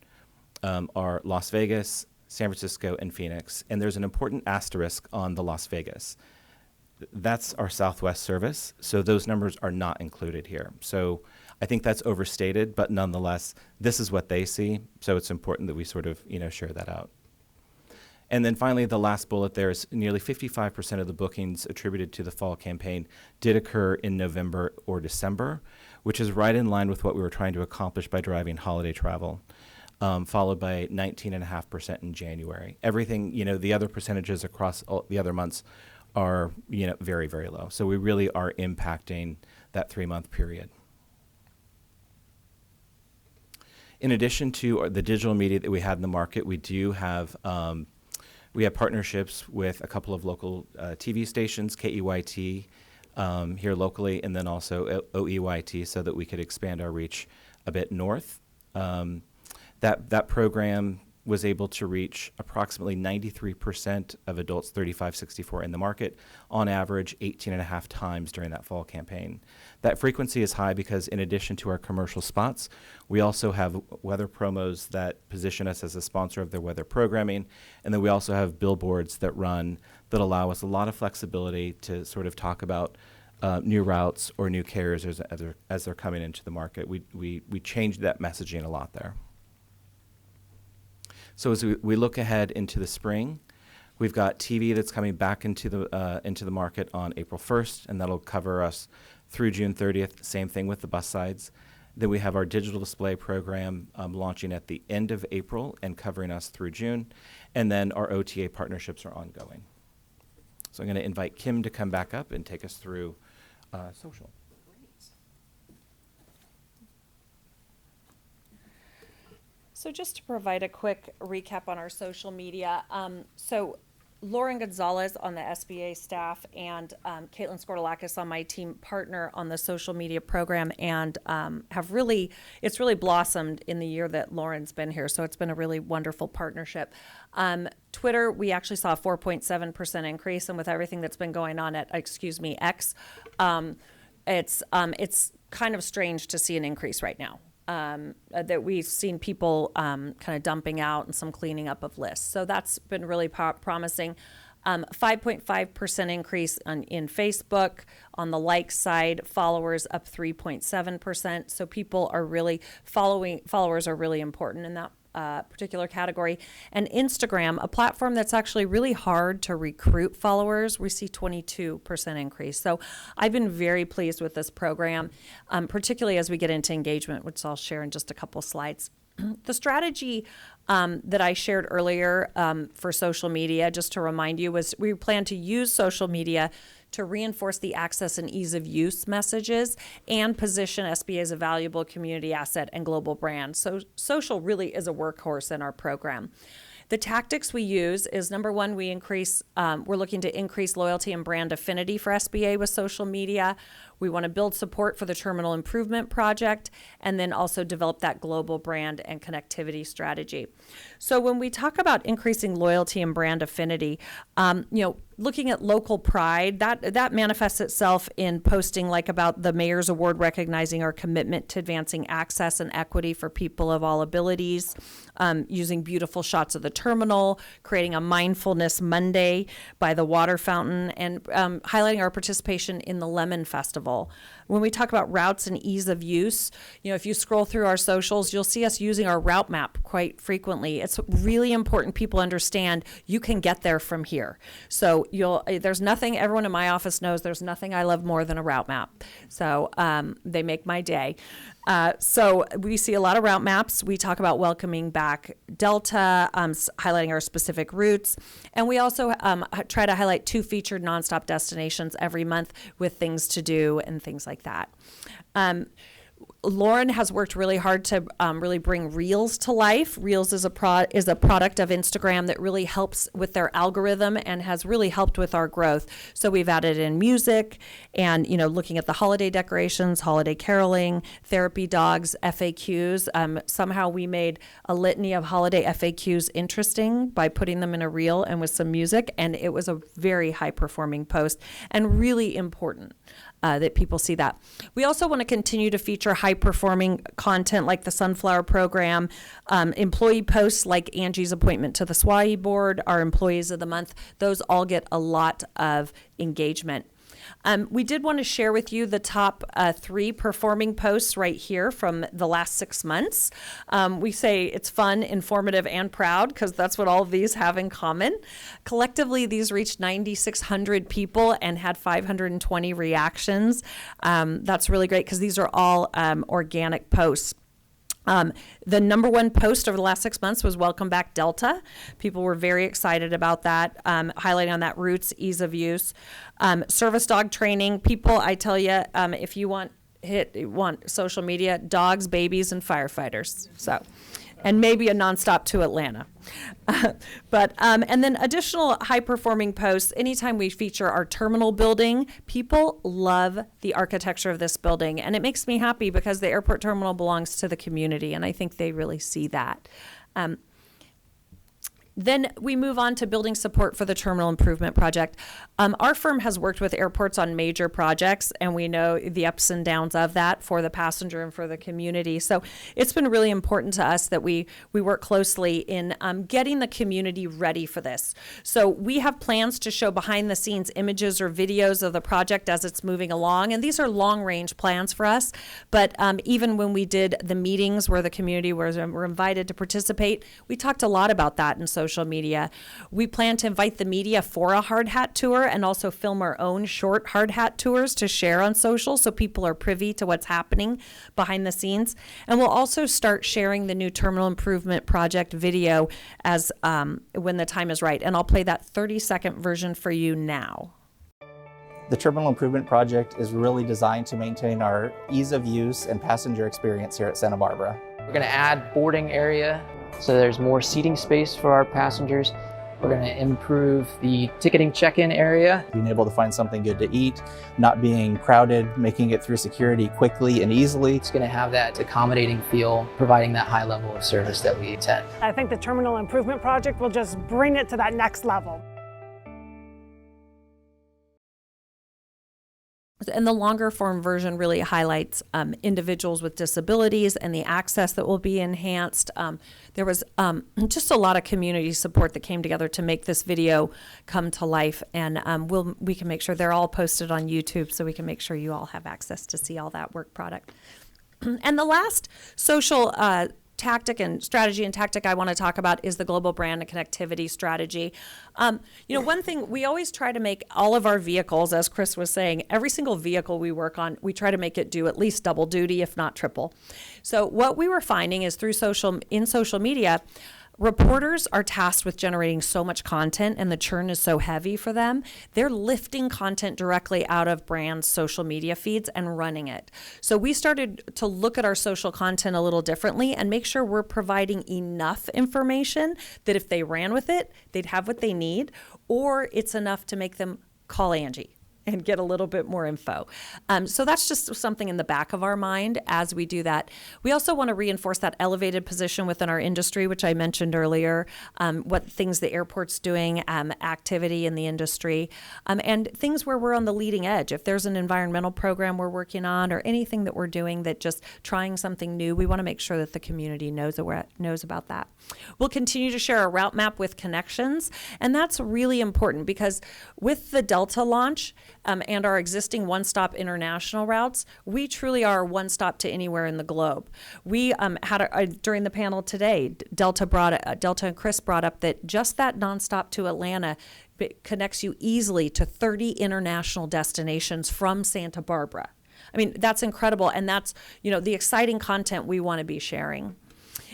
Speaker 14: are Las Vegas, San Francisco, and Phoenix. And there's an important asterisk on the Las Vegas. That's our Southwest service, so those numbers are not included here. So I think that's overstated, but nonetheless, this is what they see, so it's important that we sort of, share that out. And then finally, the last bullet there is nearly 55% of the bookings attributed to the fall campaign did occur in November or December, which is right in line with what we were trying to accomplish by driving holiday travel, followed by 19.5% in January. Everything, the other percentages across all the other months are, very, very low. So we really are impacting that 3-month period. In addition to the digital media that we had in the market, we do have we have partnerships with a couple of local TV stations, KEYT here locally, and then also OEYT, so that we could expand our reach a bit north. That program was able to reach approximately 93% of adults 35-64 in the market, on average 18.5 times during that fall campaign. That frequency is high because in addition to our commercial spots, we also have weather promos that position us as a sponsor of their weather programming, and then we also have billboards that run that allow us a lot of flexibility to sort of talk about new routes or new carriers as they're coming into the market. We changed that messaging a lot there. So as we look ahead into the spring, we've got TV that's coming back into the market on April 1st, and that'll cover us through June 30th. Same thing with the bus sides. Then we have our digital display program launching at the end of April and covering us through June. And then our OTA partnerships are ongoing. So I'm going to invite Kim to come back up and take us through social.
Speaker 13: So just to provide a quick recap on our social media, so Lauren Gonzalez on the SBA staff and Caitlin Skordalakis on my team partner on the social media program, and it's really blossomed in the year that Lauren's been here. So it's been a really wonderful partnership. Twitter, we actually saw a 4.7% increase, and with everything that's been going on at, X, it's kind of strange to see an increase right now. That we've seen people kind of dumping out and some cleaning up of lists. So that's been really promising. 5.5% increase in Facebook. On the like side, followers up 3.7%. So people are really followers are really important in that particular category. And Instagram, a platform that's actually really hard to recruit followers, we see 22% increase. So I've been very pleased with this program, particularly as we get into engagement, which I'll share in just a couple slides. The strategy that I shared earlier for social media, just to remind you, was we plan to use social media to reinforce the access and ease of use messages and position SBA as a valuable community asset and global brand. So social really is a workhorse in our program. The tactics we use is, number one, we're looking to increase loyalty and brand affinity for SBA with social media. We want to build support for the Terminal Improvement Project, and then also develop that global brand and connectivity strategy. So when we talk about increasing loyalty and brand affinity, the looking at local pride, that manifests itself in posting like about the Mayor's Award recognizing our commitment to advancing access and equity for people of all abilities, using beautiful shots of the terminal, creating a Mindfulness Monday by the water fountain, and highlighting our participation in the Lemon Festival. When we talk about routes and ease of use, if you scroll through our socials, you'll see us using our route map quite frequently. It's really important people understand you can get there from here. So there's nothing, everyone in my office knows there's nothing I love more than a route map. So they make my day. So we see a lot of route maps. We talk about welcoming back Delta, highlighting our specific routes. And we also try to highlight 2 featured nonstop destinations every month with things to do and things like that. Lauren has worked really hard to really bring Reels to life. Reels is a product of Instagram that really helps with their algorithm and has really helped with our growth. So we've added in music and, looking at the holiday decorations, holiday caroling, therapy dogs, FAQs. Somehow we made a litany of holiday FAQs interesting by putting them in a reel and with some music. And it was a very high performing post and really important. That people see that. We also want to continue to feature high-performing content like the Sunflower Program, employee posts like Angie's appointment to the SWAI board, our Employees of the Month. Those all get a lot of engagement. We did want to share with you the top 3 performing posts right here from the last 6 months. We say it's fun, informative, and proud because that's what all of these have in common. Collectively, these reached 9,600 people and had 520 reactions. That's really great because these are all organic posts. The number 1 post over the last 6 months was Welcome Back Delta. People were very excited about that, highlighting on that routes, ease of use. Service dog training. People, I tell you, if you want social media, dogs, babies, and firefighters. So, and maybe a nonstop to Atlanta. And then additional high-performing posts. Anytime we feature our terminal building, people love the architecture of this building, and it makes me happy because the airport terminal belongs to the community, and I think they really see that. Then we move on to building support for the terminal improvement project. Our firm has worked with airports on major projects, and we know the ups and downs of that for the passenger and for the community. So it's been really important to us that we work closely in getting the community ready for this. So we have plans to show behind the scenes images or videos of the project as it's moving along, and these are long range plans for us. But even when we did the meetings where the community were invited to participate, we talked a lot about that in social media. We plan to invite the media for a hard hat tour and also film our own short hard hat tours to share on social so people are privy to what's happening behind the scenes. And we'll also start sharing the new terminal improvement project video as when the time is right. And I'll play that 30-second version for you now.
Speaker 4: The Terminal Improvement Project is really designed to maintain our ease of use and passenger experience here at Santa Barbara.
Speaker 15: We're going to add boarding area so there's more seating space for our passengers. We're going to improve the ticketing check-in area.
Speaker 4: Being able to find something good to eat, not being crowded, making it through security quickly and easily.
Speaker 15: It's going to have that accommodating feel, providing that high level of service that we intend.
Speaker 16: I think the Terminal Improvement Project will just bring it to that next level.
Speaker 13: And the longer form version really highlights individuals with disabilities and the access that will be enhanced. There was just a lot of community support that came together to make this video come to life. And we can make sure they're all posted on YouTube so we can make sure you all have access to see all that work product. And the last social tactic and strategy and tactic I want to talk about is the global brand and connectivity strategy. One thing, we always try to make all of our vehicles, as Chris was saying, every single vehicle we work on, we try to make it do at least double duty, if not triple. So what we were finding is through social media, reporters are tasked with generating so much content and the churn is so heavy for them. They're lifting content directly out of brands' social media feeds and running it. So we started to look at our social content a little differently and make sure we're providing enough information that if they ran with it, they'd have what they need, or it's enough to make them call Angie and get a little bit more info. So that's just something in the back of our mind as we do that. We also want to reinforce that elevated position within our industry, which I mentioned earlier, what things the airport's doing, activity in the industry, and things where we're on the leading edge. If there's an environmental program we're working on or anything that we're doing that just trying something new, we want to make sure that the community knows about that. We'll continue to share a route map with connections, and that's really important because with the Delta launch, and our existing one-stop international routes, we truly are one-stop to anywhere in the globe. We had during the panel today, Delta and Chris brought up that just that nonstop to Atlanta connects you easily to 30 international destinations from Santa Barbara. I mean, that's incredible, and that's, the exciting content we want to be sharing.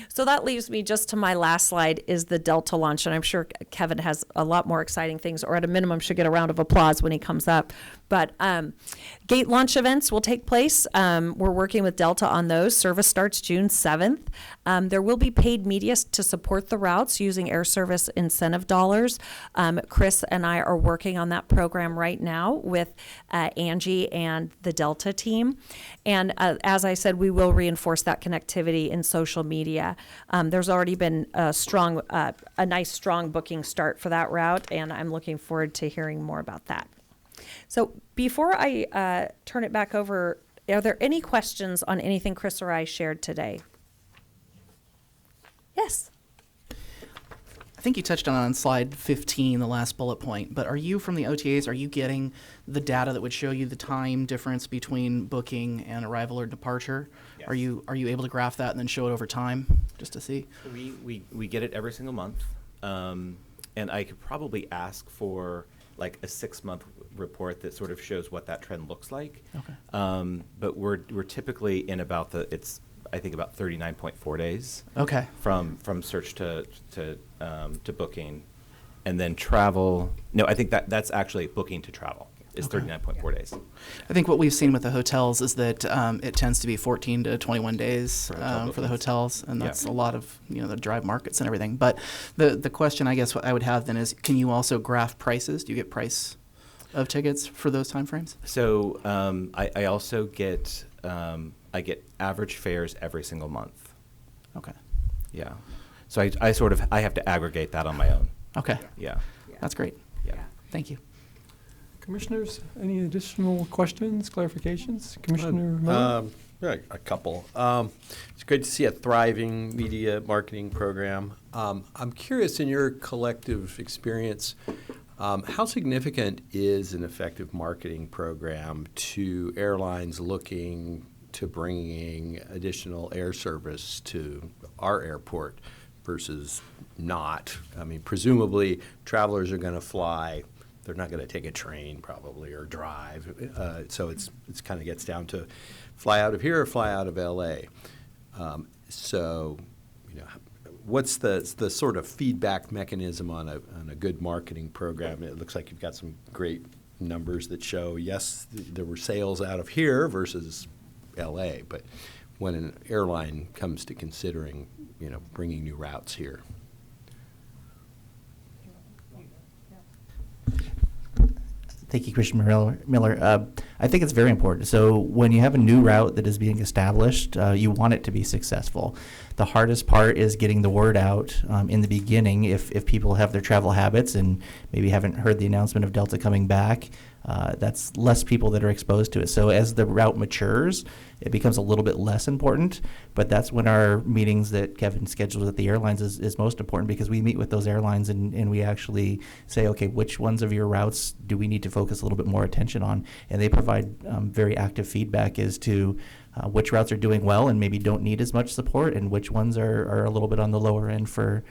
Speaker 13: So that leaves me just to my last slide is the Delta launch, and I'm sure Kevin has a lot more exciting things, or at a minimum should get a round of applause when he comes up. But gate launch events will take place. We're working with Delta on those. Service starts June 7th. There will be paid media to support the routes using air service incentive dollars. Chris and I are working on that program right now with Angie and the Delta team. And as I said, we will reinforce that connectivity in social media. There's already been a nice strong booking start for that route, and I'm looking forward to hearing more about that. So before I turn it back over, are there any questions on anything Chris or I shared today? Yes.
Speaker 8: I think you touched on slide 15, the last bullet point, but are you from the OTAs, are you getting the data that would show you the time difference between booking and arrival or departure?
Speaker 14: Yes.
Speaker 8: Are you able to graph that and then show it over time just to see?
Speaker 14: We get it every single month, and I could probably ask for like a 6-month report that sort of shows what that trend looks like.
Speaker 8: Okay.
Speaker 14: But we're typically in about I think about 39.4 days.
Speaker 8: Okay.
Speaker 14: From search to booking, and then travel. No, I think that's actually booking to travel is 39.4 days.
Speaker 8: I think what we've seen with the hotels is that it tends to be 14 to 21 days for the hotels, and that's a lot of the drive markets and everything. But the question I guess what I would have then is, can you also graph prices? Do you get price of tickets for those timeframes?
Speaker 14: So I also get I get average fares every single month.
Speaker 8: Okay.
Speaker 14: Yeah. So I have to aggregate that on my own.
Speaker 8: Okay.
Speaker 14: Yeah.
Speaker 8: That's great.
Speaker 14: Yeah.
Speaker 8: Thank you.
Speaker 1: Commissioners, any additional questions, clarifications? Commissioner Miller?
Speaker 9: Yeah, a couple. It's great to see a thriving media marketing program. I'm curious, in your collective experience, how significant is an effective marketing program to airlines looking to bringing additional air service to our airport versus not? I mean, presumably travelers are going to fly. They're not going to take a train probably or drive. So it's kind of gets down to fly out of here or fly out of L.A. What's the sort of feedback mechanism on a good marketing program? It looks like you've got some great numbers that show, yes, there were sales out of here versus L.A., but when an airline comes to considering, bringing new routes here.
Speaker 4: Thank you, Commissioner Miller. I think it's very important. So when you have a new route that is being established, you want it to be successful. The hardest part is getting the word out in the beginning. If people have their travel habits and maybe haven't heard the announcement of Delta coming back, that's less people that are exposed to it. So as the route matures, it becomes a little bit less important, but that's when our meetings that Kevin schedules at the airlines is most important, because we meet with those airlines and we actually say, okay, which ones of your routes do we need to focus a little bit more attention on? And they provide very active feedback as to which routes are doing well and maybe don't need as much support, and which ones are a little bit on the lower end for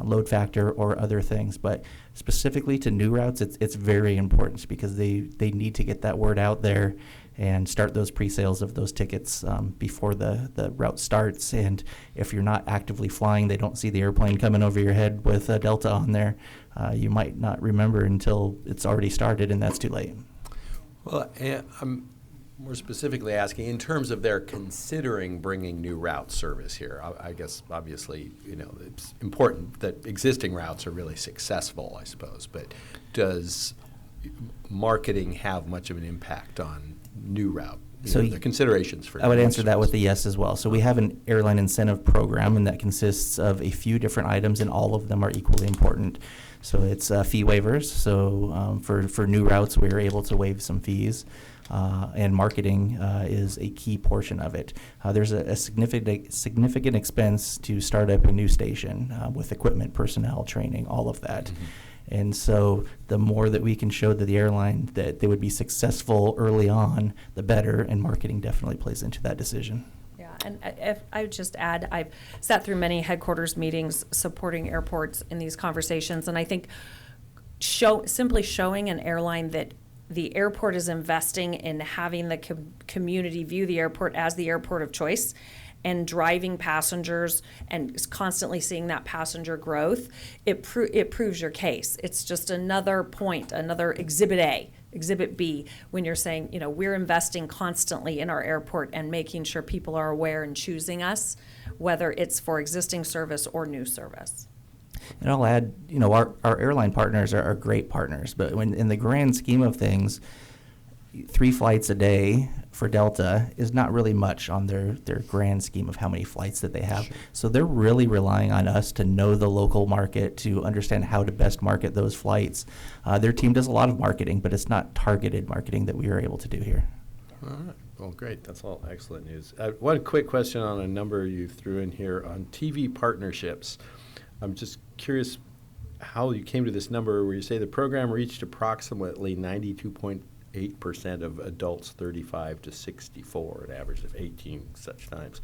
Speaker 4: load factor or other things. But specifically to new routes, it's very important because they need to get that word out there and start those pre-sales of those tickets before the route starts. And if you're not actively flying, they don't see the airplane coming over your head with a Delta on there. You might not remember until it's already started, and that's too late.
Speaker 9: Well, I'm more specifically asking, in terms of their considering bringing new route service here, I guess obviously, it's important that existing routes are really successful, I suppose, but does marketing have much of an impact on new route?
Speaker 4: So
Speaker 9: The considerations for.
Speaker 4: I would
Speaker 9: new
Speaker 4: answer that with
Speaker 9: service.
Speaker 4: a yes as well. So we have an airline incentive program, and that consists of a few different items, and all of them are equally important. So it's fee waivers. So for new routes, we're able to waive some fees, and marketing is a key portion of it. There's a significant expense to start up a new station with equipment, personnel, training, all of that. And so the more that we can show to the airline that they would be successful early on, the better, and marketing definitely plays into that decision.
Speaker 13: Yeah, and if I would just add, I've sat through many headquarters meetings supporting airports in these conversations, and I think simply showing an airline that the airport is investing in having the community view the airport as the airport of choice, and driving passengers and constantly seeing that passenger growth, it proves your case. It's just another point, another exhibit A, exhibit B, when you're saying, you know, we're investing constantly in our airport and making sure people are aware and choosing us, whether it's for existing service or new service.
Speaker 4: And I'll add, you know, our airline partners are great partners, but when in the grand scheme of things, 3 flights a day for Delta is not really much on their grand scheme of how many flights that they have. Sure. So they're really relying on us to know the local market, to understand how to best market those flights. Their team does a lot of marketing, but it's not targeted marketing that we are able to do here.
Speaker 9: All right. Well, great. That's all excellent news. One quick question on a number you threw in here on TV partnerships. I'm just curious how you came to this number where you say the program reached approximately 92.8% of adults 35 to 64, an average of 18 such times.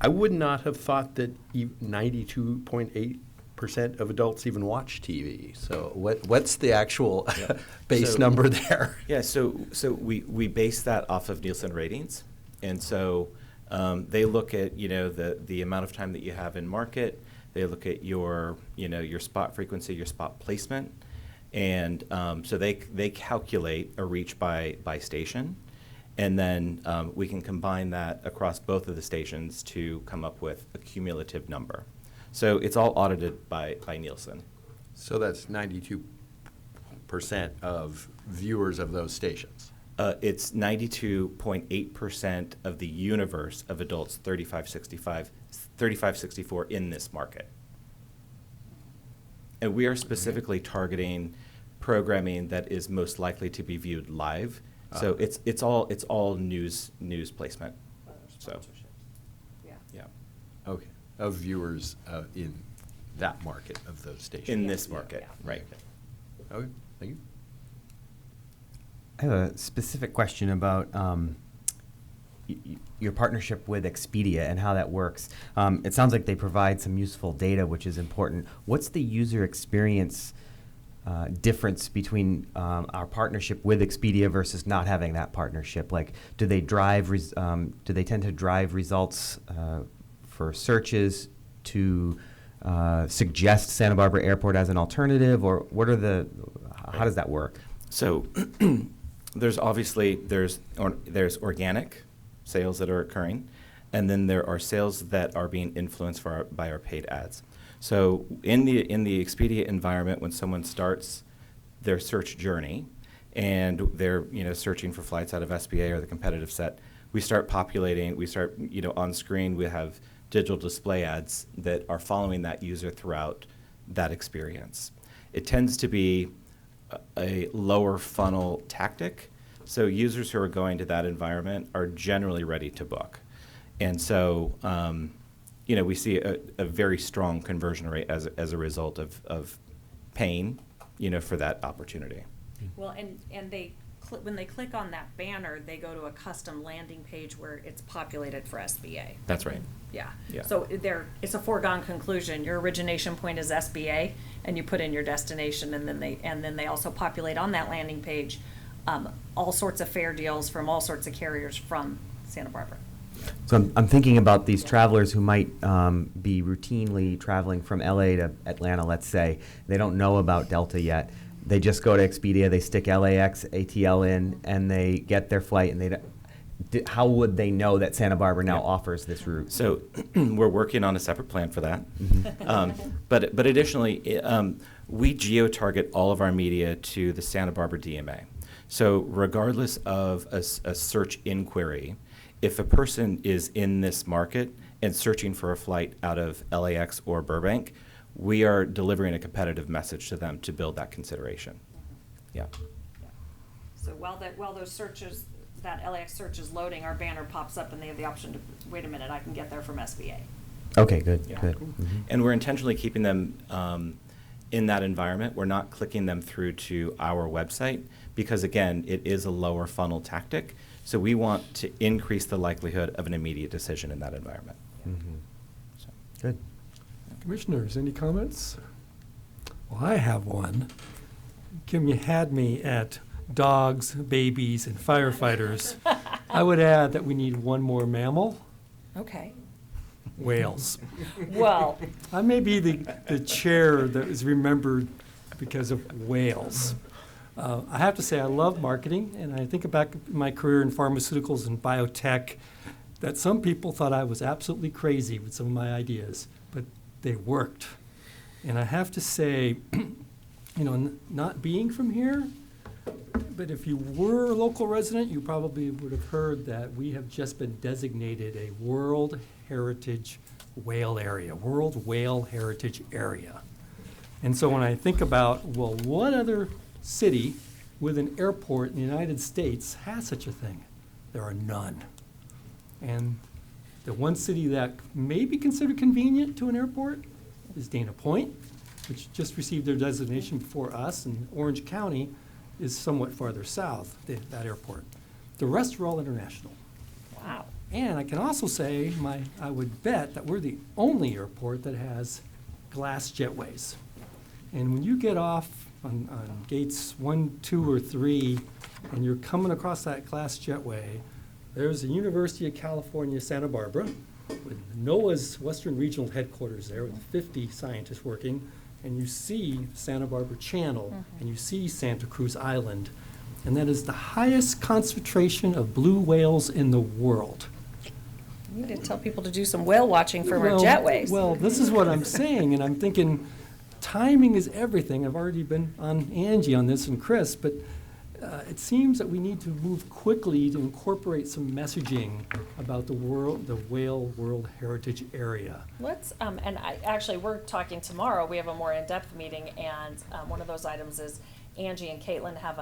Speaker 9: I would not have thought that 92.8% of adults even watch TV. So what's the actual base number there?
Speaker 14: Yeah, so we base that off of Nielsen ratings, and so they look at, you know, the amount of time that you have in market. They look at your, you know, your spot frequency, your spot placement, and so they calculate a reach by station, and then we can combine that across both of the stations to come up with a cumulative number. So it's all audited by Nielsen.
Speaker 9: So that's 92% of viewers of those stations.
Speaker 14: It's 92.8% of the universe of adults 35-64 in this market. And we are specifically targeting programming that is most likely to be viewed live. So it's all news placement. So yeah.
Speaker 9: Okay. Of viewers in that market of those stations.
Speaker 14: In this market, right.
Speaker 9: Okay. Thank you.
Speaker 7: I have a specific question about your partnership with Expedia and how that works. It sounds like they provide some useful data, which is important. What's the user experience difference between our partnership with Expedia versus not having that partnership? Like, do they tend to drive results for searches to suggest Santa Barbara Airport as an alternative, or how does that work?
Speaker 14: So there's organic sales that are occurring, and then there are sales that are being influenced by our paid ads. So in the Expedia environment, when someone starts their search journey and they're, you know, searching for flights out of SBA or the competitive set, we start populating. You know, on screen we have digital display ads that are following that user throughout that experience. It tends to be a lower funnel tactic. So users who are going to that environment are generally ready to book. And so, you know, we see a very strong conversion rate as a result of paying, you know, for that opportunity.
Speaker 13: Well, and when they click on that banner, they go to a custom landing page where it's populated for SBA.
Speaker 14: That's right.
Speaker 13: Yeah.
Speaker 14: Yeah.
Speaker 13: So it's a foregone conclusion. Your origination point is SBA, and you put in your destination, and then they also populate on that landing page all sorts of fare deals from all sorts of carriers from Santa Barbara.
Speaker 7: So I'm thinking about these travelers who might be routinely traveling from LA to Atlanta, let's say. They don't know about Delta yet. They just go to Expedia, they stick LAX ATL in, and they get their flight, and how would they know that Santa Barbara now offers this route?
Speaker 14: So we're working on a separate plan for that. But additionally, we geo-target all of our media to the Santa Barbara DMA. So regardless of a search inquiry, if a person is in this market and searching for a flight out of LAX or Burbank, we are delivering a competitive message to them to build that consideration. Yeah.
Speaker 13: So while those searches, that LAX search is loading, our banner pops up and they have the option to, wait a minute, I can get there from SBA.
Speaker 7: Okay, good,
Speaker 14: Yeah.
Speaker 7: good.
Speaker 14: And we're intentionally keeping them in that environment. We're not clicking them through to our website because, again, it is a lower funnel tactic. So we want to increase the likelihood of an immediate decision in that environment. So.
Speaker 7: Good.
Speaker 1: Commissioners, any comments? Well, I have one. Kim, you had me at dogs, babies, and firefighters. I would add that we need one more mammal,
Speaker 13: Okay.
Speaker 1: whales.
Speaker 13: Well,
Speaker 1: I may be the chair that is remembered because of whales. I have to say, I love marketing, and I think back in my career in pharmaceuticals and biotech, that some people thought I was absolutely crazy with some of my ideas, but they worked. And I have to say, not being from here, but if you were a local resident, you probably would have heard that we have just been designated a World Heritage Whale Area, World Whale Heritage Area. And so when I think about, well, what other city with an airport in the United States has such a thing? There are none. And the one city that may be considered convenient to an airport is Dana Point, which just received their designation before us, and Orange County is somewhat farther south, that airport. The rest are all international.
Speaker 13: wow.
Speaker 1: And I can also say, I would bet that we're the only airport that has glass jetways. And when you get off on gates 1, 2, or 3, and you're coming across that glass jetway, there's the University of California, Santa Barbara, with NOAA's Western Regional Headquarters there with 50 scientists working, and you see Santa Barbara Channel, and you see Santa Cruz Island, and that is the highest concentration of blue whales in the world.
Speaker 13: You need to tell people to do some whale watching from our
Speaker 1: Well,
Speaker 13: jetways.
Speaker 1: Well, this is what I'm saying, and I'm thinking timing is everything. I've already been on Angie on this and Chris, but it seems that we need to move quickly to incorporate some messaging about the Whale World Heritage Area.
Speaker 13: Let's, we're talking tomorrow, we have a more in-depth meeting, and one of those items is Angie and Caitlin have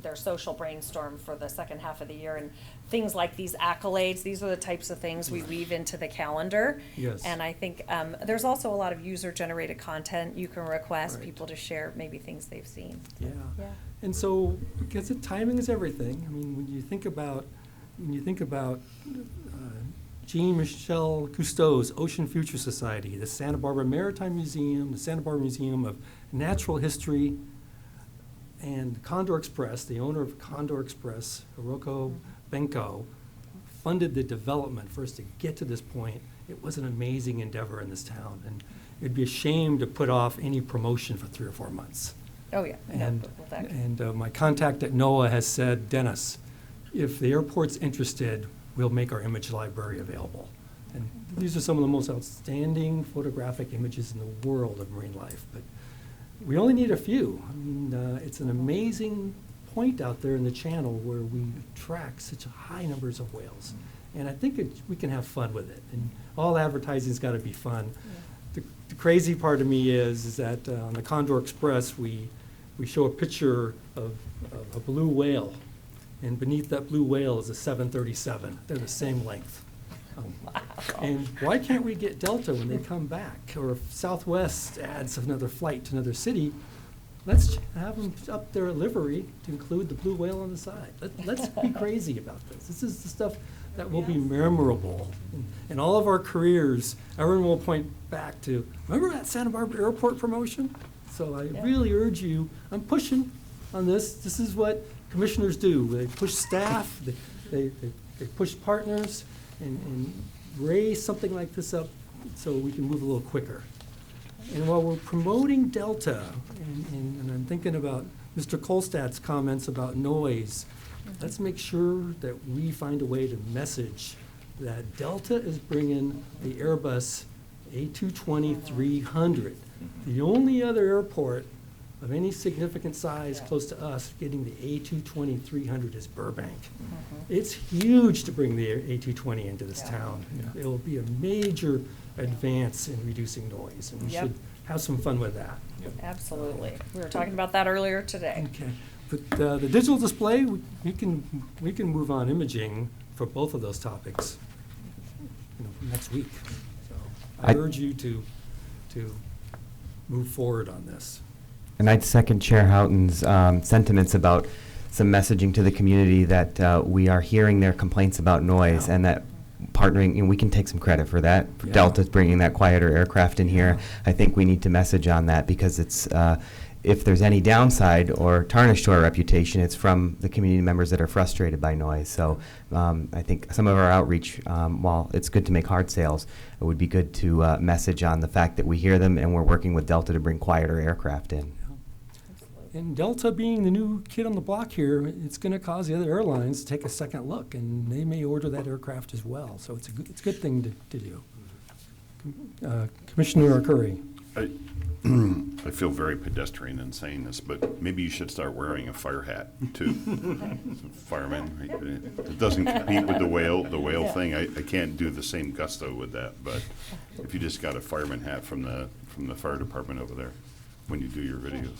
Speaker 13: their social brainstorm for the second half of the year, and things like these accolades, these are the types of things we weave into the calendar.
Speaker 1: Yes.
Speaker 13: And I think there's also a lot of user-generated content you can request
Speaker 1: Right.
Speaker 13: people to share maybe things they've seen.
Speaker 1: Yeah.
Speaker 13: Yeah.
Speaker 1: And so, because timing is everything, I mean, when you think about Jean-Michel Cousteau's Ocean Future Society, the Santa Barbara Maritime Museum, the Santa Barbara Museum of Natural History, and Condor Express, the owner of Condor Express, Hiroko Benko, funded the development for us to get to this point. It was an amazing endeavor in this town, and it'd be a shame to put off any promotion for 3 or 4 months.
Speaker 13: Oh, yeah.
Speaker 1: And my contact at NOAA has said, Dennis, if the airport's interested, we'll make our image library available. And these are some of the most outstanding photographic images in the world of marine life. But we only need a few. I mean, it's an amazing point out there in the channel where we track such high numbers of whales. And I think we can have fun with it. And all advertising's got to be fun. Yeah. The crazy part of me is that on the Condor Express, we show a picture of a blue whale, and beneath that blue whale is a 737. They're the same length.
Speaker 13: Wow.
Speaker 1: And why can't we get Delta when they come back? Or if Southwest adds another flight to another city, let's have them up their livery to include the blue whale on the side. Let's be crazy about this. This is the stuff that will be memorable. In all of our careers, everyone will point back to, remember that Santa Barbara Airport promotion? So I really urge you, I'm pushing on this. This is what commissioners do. They push staff, they push partners, and raise something like this up so we can move a little quicker. And while we're promoting Delta, and I'm thinking about Mr. Kolstad's comments about noise, let's make sure that we find a way to message that Delta is bringing the Airbus A220-300. The only other airport of any significant size close to us getting the A220-300 is Burbank. It's huge to bring the A220 into this town. It will be a major advance in reducing noise, and we
Speaker 13: Yep.
Speaker 1: should have some fun with that.
Speaker 13: Absolutely. We were talking about that earlier today.
Speaker 1: Okay, but the digital display, we can move on imaging for both of those topics, next week. So I urge you to move forward on this.
Speaker 7: And I'd second Chair Houghton's sentiments about some messaging to the community that we are hearing their complaints about noise and that partnering, and we can take some credit for that. For Delta's bringing that quieter aircraft in here. I think we need to message on that because it's, if there's any downside or tarnish to our reputation, it's from the community members that are frustrated by noise. So I think some of our outreach, while it's good to make hard sales, it would be good to message on the fact that we hear them and we're working with Delta to bring quieter aircraft in.
Speaker 1: And Delta being the new kid on the block here, it's going to cause the other airlines to take a second look, and they may order that aircraft as well. So it's a good thing to do. Commissioner Curry.
Speaker 6: I feel very pedestrian in saying this, but maybe you should start wearing a fire hat too. Fireman, it doesn't compete with the whale thing. I can't do the same gusto with that, but if you just got a fireman hat from the fire department over there when you do your videos.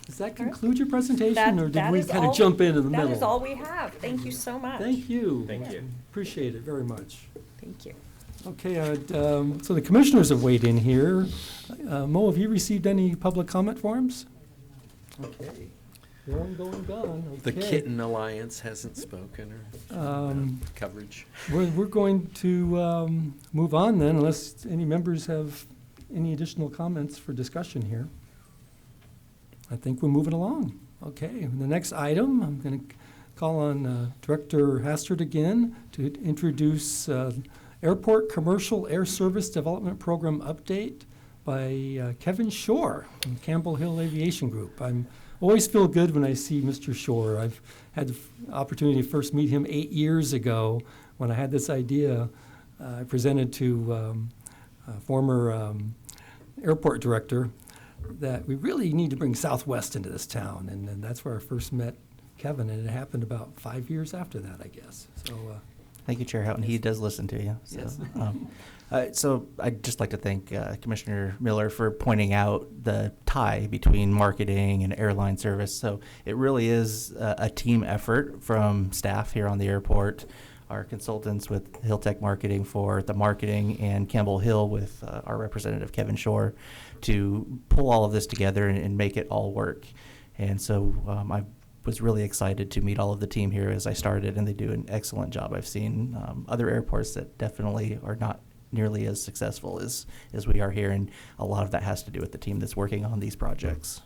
Speaker 1: Does that conclude your presentation, or did
Speaker 13: That
Speaker 1: we
Speaker 13: is
Speaker 1: kind of
Speaker 13: all-
Speaker 1: jump in the middle?
Speaker 13: That is all we have. Thank you so much.
Speaker 1: Thank you.
Speaker 14: Thank you.
Speaker 1: Appreciate it very much.
Speaker 13: Thank you.
Speaker 1: Okay, so the commissioners have weighed in here. Mo, have you received any public comment forms? Okay. Going, gone.
Speaker 9: The
Speaker 1: Okay.
Speaker 9: Kitten Alliance hasn't spoken or coverage.
Speaker 1: We're going to move on then, unless any members have any additional comments for discussion here. I think we're moving along. Okay, the next item, I'm going to call on Director Hastert again to introduce Airport Commercial Air Service Development Program update by Kevin Shore from Campbell Hill Aviation Group. I always feel good when I see Mr. Shore. I've had the opportunity to first meet him 8 years ago when I had this idea. I presented to former airport director that we really need to bring Southwest into this town, and that's where I first met Kevin, and it happened about 5 years after that, I guess. So.
Speaker 4: Thank you, Chair Houghton. He does listen to you. So,
Speaker 1: Yes.
Speaker 4: so I'd just like to thank Commissioner Miller for pointing out the tie between marketing and airline service. So it really is a team effort from staff here on the airport, our consultants with Hill Tech Marketing for the marketing, and Campbell Hill with our representative, Kevin Shore, to pull all of this together and make it all work. And so I was really excited to meet all of the team here as I started, and they do an excellent job. I've seen other airports that definitely are not nearly as successful as we are here, and a lot of that has to do with the team that's working on these projects.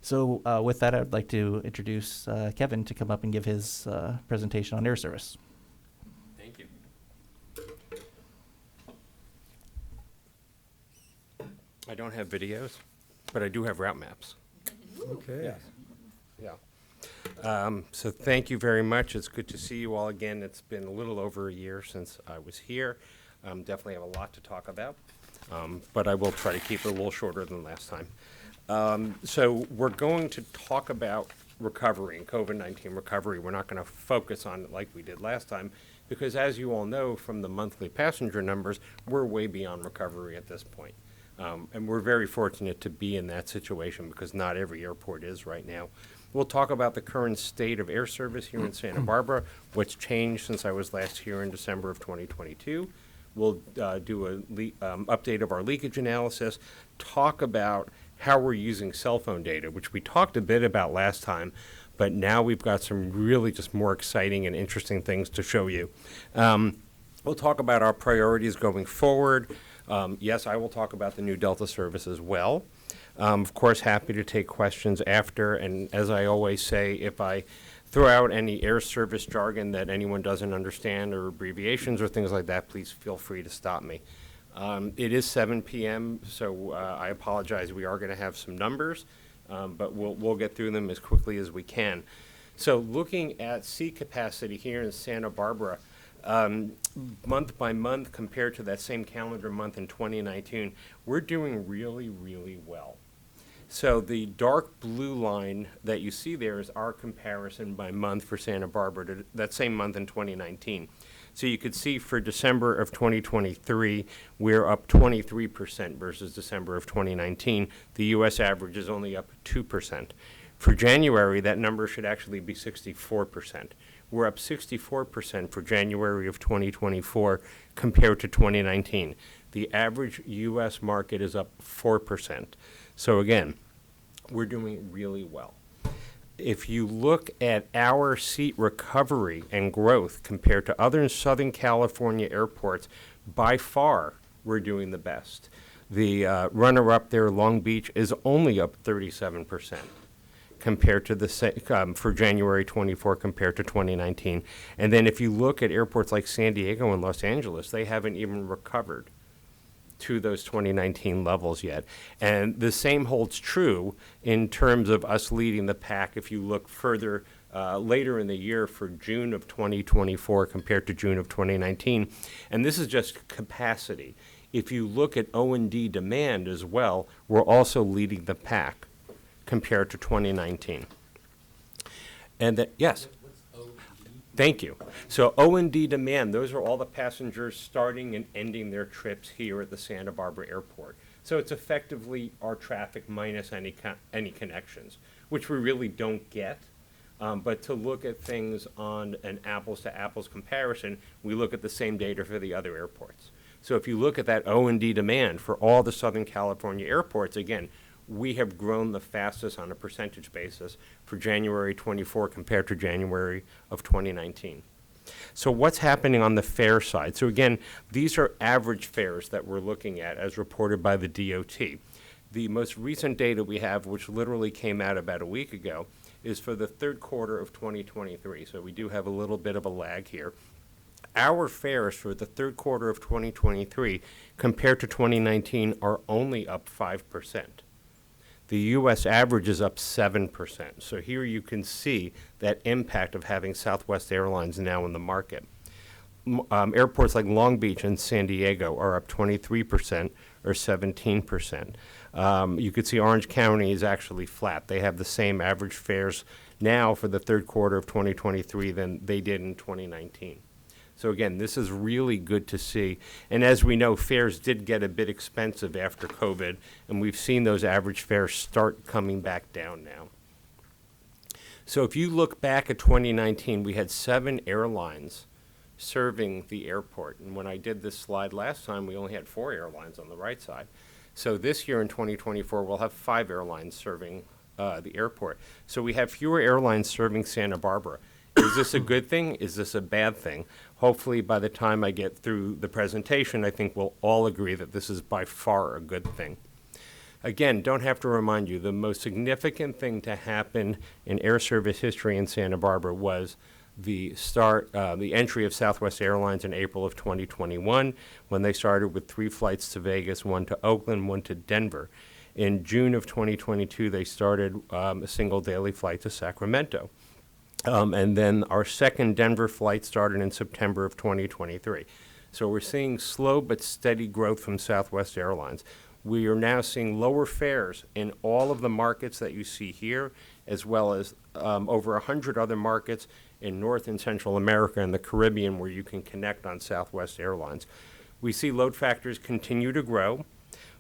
Speaker 4: So with that, I'd like to introduce Kevin to come up and give his presentation on air service.
Speaker 9: Thank you. I don't have videos, but I do have route maps.
Speaker 1: Okay.
Speaker 9: Yeah. So thank you very much. It's good to see you all again. It's been a little over a year since I was here. Definitely have a lot to talk about, but I will try to keep it a little shorter than last time. So we're going to talk about recovery and COVID-19 recovery. We're not going to focus on it like we did last time because, as you all know from the monthly passenger numbers, we're way beyond recovery at this point. And we're very fortunate to be in that situation because not every airport is right now. We'll talk about the current state of air service here in Santa Barbara, what's changed since I was last here in December of 2022. We'll do an update of our leakage analysis, talk about how we're using cell phone data, which we talked a bit about last time, but now we've got some really just more exciting and interesting things to show you. We'll talk about our priorities going forward. Yes, I will talk about the new Delta service as well. Of course, happy to take questions after, and as I always say, if I throw out any air service jargon that anyone doesn't understand or abbreviations or things like that, please feel free to stop me. It is 7 p.m., so I apologize. We are going to have some numbers, but we'll get through them as quickly as we can. So looking at seat capacity here in Santa Barbara,
Speaker 17: month by month compared to that same calendar month in 2019, we're doing really, really well. So the dark blue line that you see there is our comparison by month for Santa Barbara to that same month in 2019. So you could see for December of 2023, we're up 23% versus December of 2019. The U.S. average is only up 2%. For January, that number should actually be 64%. We're up 64% for January of 2024 compared to 2019. The average U.S. market is up 4%. So again, we're doing really well. If you look at our seat recovery and growth compared to other Southern California airports, by far we're doing the best. The runner-up there, Long Beach, is only up 37% compared to the for January 24 compared to 2019. And then if you look at airports like San Diego and Los Angeles, they haven't even recovered to those 2019 levels yet. And the same holds true in terms of us leading the pack if you look further later in the year for June of 2024 compared to June of 2019. And this is just capacity. If you look at O&D demand as well, we're also leading the pack compared to 2019. And that, yes. Thank you. So O&D demand, those are all the passengers starting and ending their trips here at the Santa Barbara Airport. So it's effectively our traffic minus any connections, which we really don't get. But to look at things on an apples-to-apples comparison, we look at the same data for the other airports. So if you look at that O&D demand for all the Southern California airports, again, we have grown the fastest on a percentage basis for January 24 compared to January of 2019. So what's happening on the fare side? So again, these are average fares that we're looking at as reported by the DOT. The most recent data we have, which literally came out about a week ago, is for the third quarter of 2023. So we do have a little bit of a lag here. Our fares for the third quarter of 2023 compared to 2019 are only up 5%. The U.S. average is up 7%. So here you can see that impact of having Southwest Airlines now in the market. Airports like Long Beach and San Diego are up 23% or 17%. You could see Orange County is actually flat. They have the same average fares now for the third quarter of 2023 than they did in 2019. So again, this is really good to see. And as we know, fares did get a bit expensive after COVID, and we've seen those average fares start coming back down now. So if you look back at 2019, we had 7 airlines serving the airport. And when I did this slide last time, we only had 4 airlines on the right side. So this year in 2024, we'll have 5 airlines serving the airport. So we have fewer airlines serving Santa Barbara. Is this a good thing? Is this a bad thing? Hopefully, by the time I get through the presentation, I think we'll all agree that this is by far a good thing. Again, don't have to remind you, the most significant thing to happen in air service history in Santa Barbara was the entry of Southwest Airlines in April of 2021, when they started with 3 flights to Vegas, 1 to Oakland, 1 to Denver. In June of 2022, they started a single daily flight to Sacramento. And then our second Denver flight started in September of 2023. So we're seeing slow but steady growth from Southwest Airlines. We are now seeing lower fares in all of the markets that you see here, as well as over 100 other markets in North and Central America and the Caribbean where you can connect on Southwest Airlines. We see load factors continue to grow.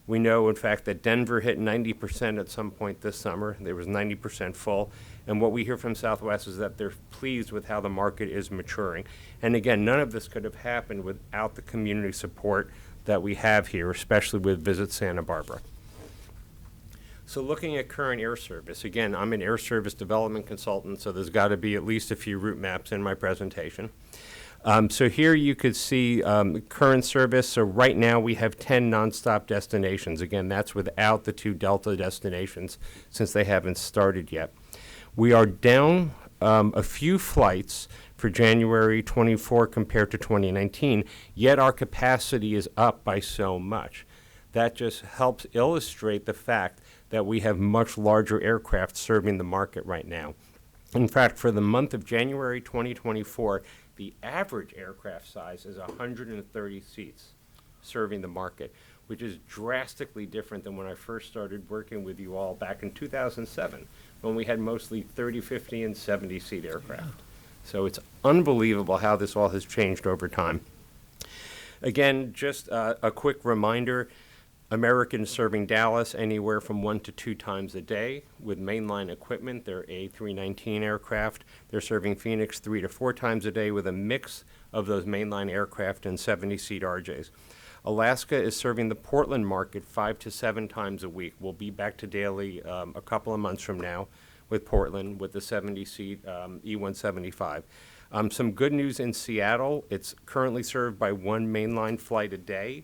Speaker 17: We know, in fact, that Denver hit 90% at some point this summer. There was 90% full. And what we hear from Southwest is that they're pleased with how the market is maturing. And again, none of this could have happened without the community support that we have here, especially with Visit Santa Barbara. So looking at current air service, again, I'm an air service development consultant, so there's got to be at least a few route maps in my presentation. So here you could see current service. So right now we have 10 nonstop destinations. Again, that's without the 2 Delta destinations since they haven't started yet. We are down a few flights for January 24 compared to 2019, yet our capacity is up by so much. That just helps illustrate the fact that we have much larger aircraft serving the market right now. In fact, for the month of January 2024, the average aircraft size is 130 seats serving the market, which is drastically different than when I first started working with you all back in 2007, when we had mostly 30, 50, and 70-seat aircraft. So it's unbelievable how this all has changed over time. Again, just a quick reminder, American serving Dallas anywhere from 1 to 2 times a day with mainline equipment. They're A319 aircraft. They're serving Phoenix 3 to 4 times a day with a mix of those mainline aircraft and 70-seat RJs. Alaska is serving the Portland market 5 to 7 times a week. We'll be back to daily a couple of months from now with Portland with the 70-seat E-175. Some good news in Seattle. It's currently served by 1 mainline flight a day.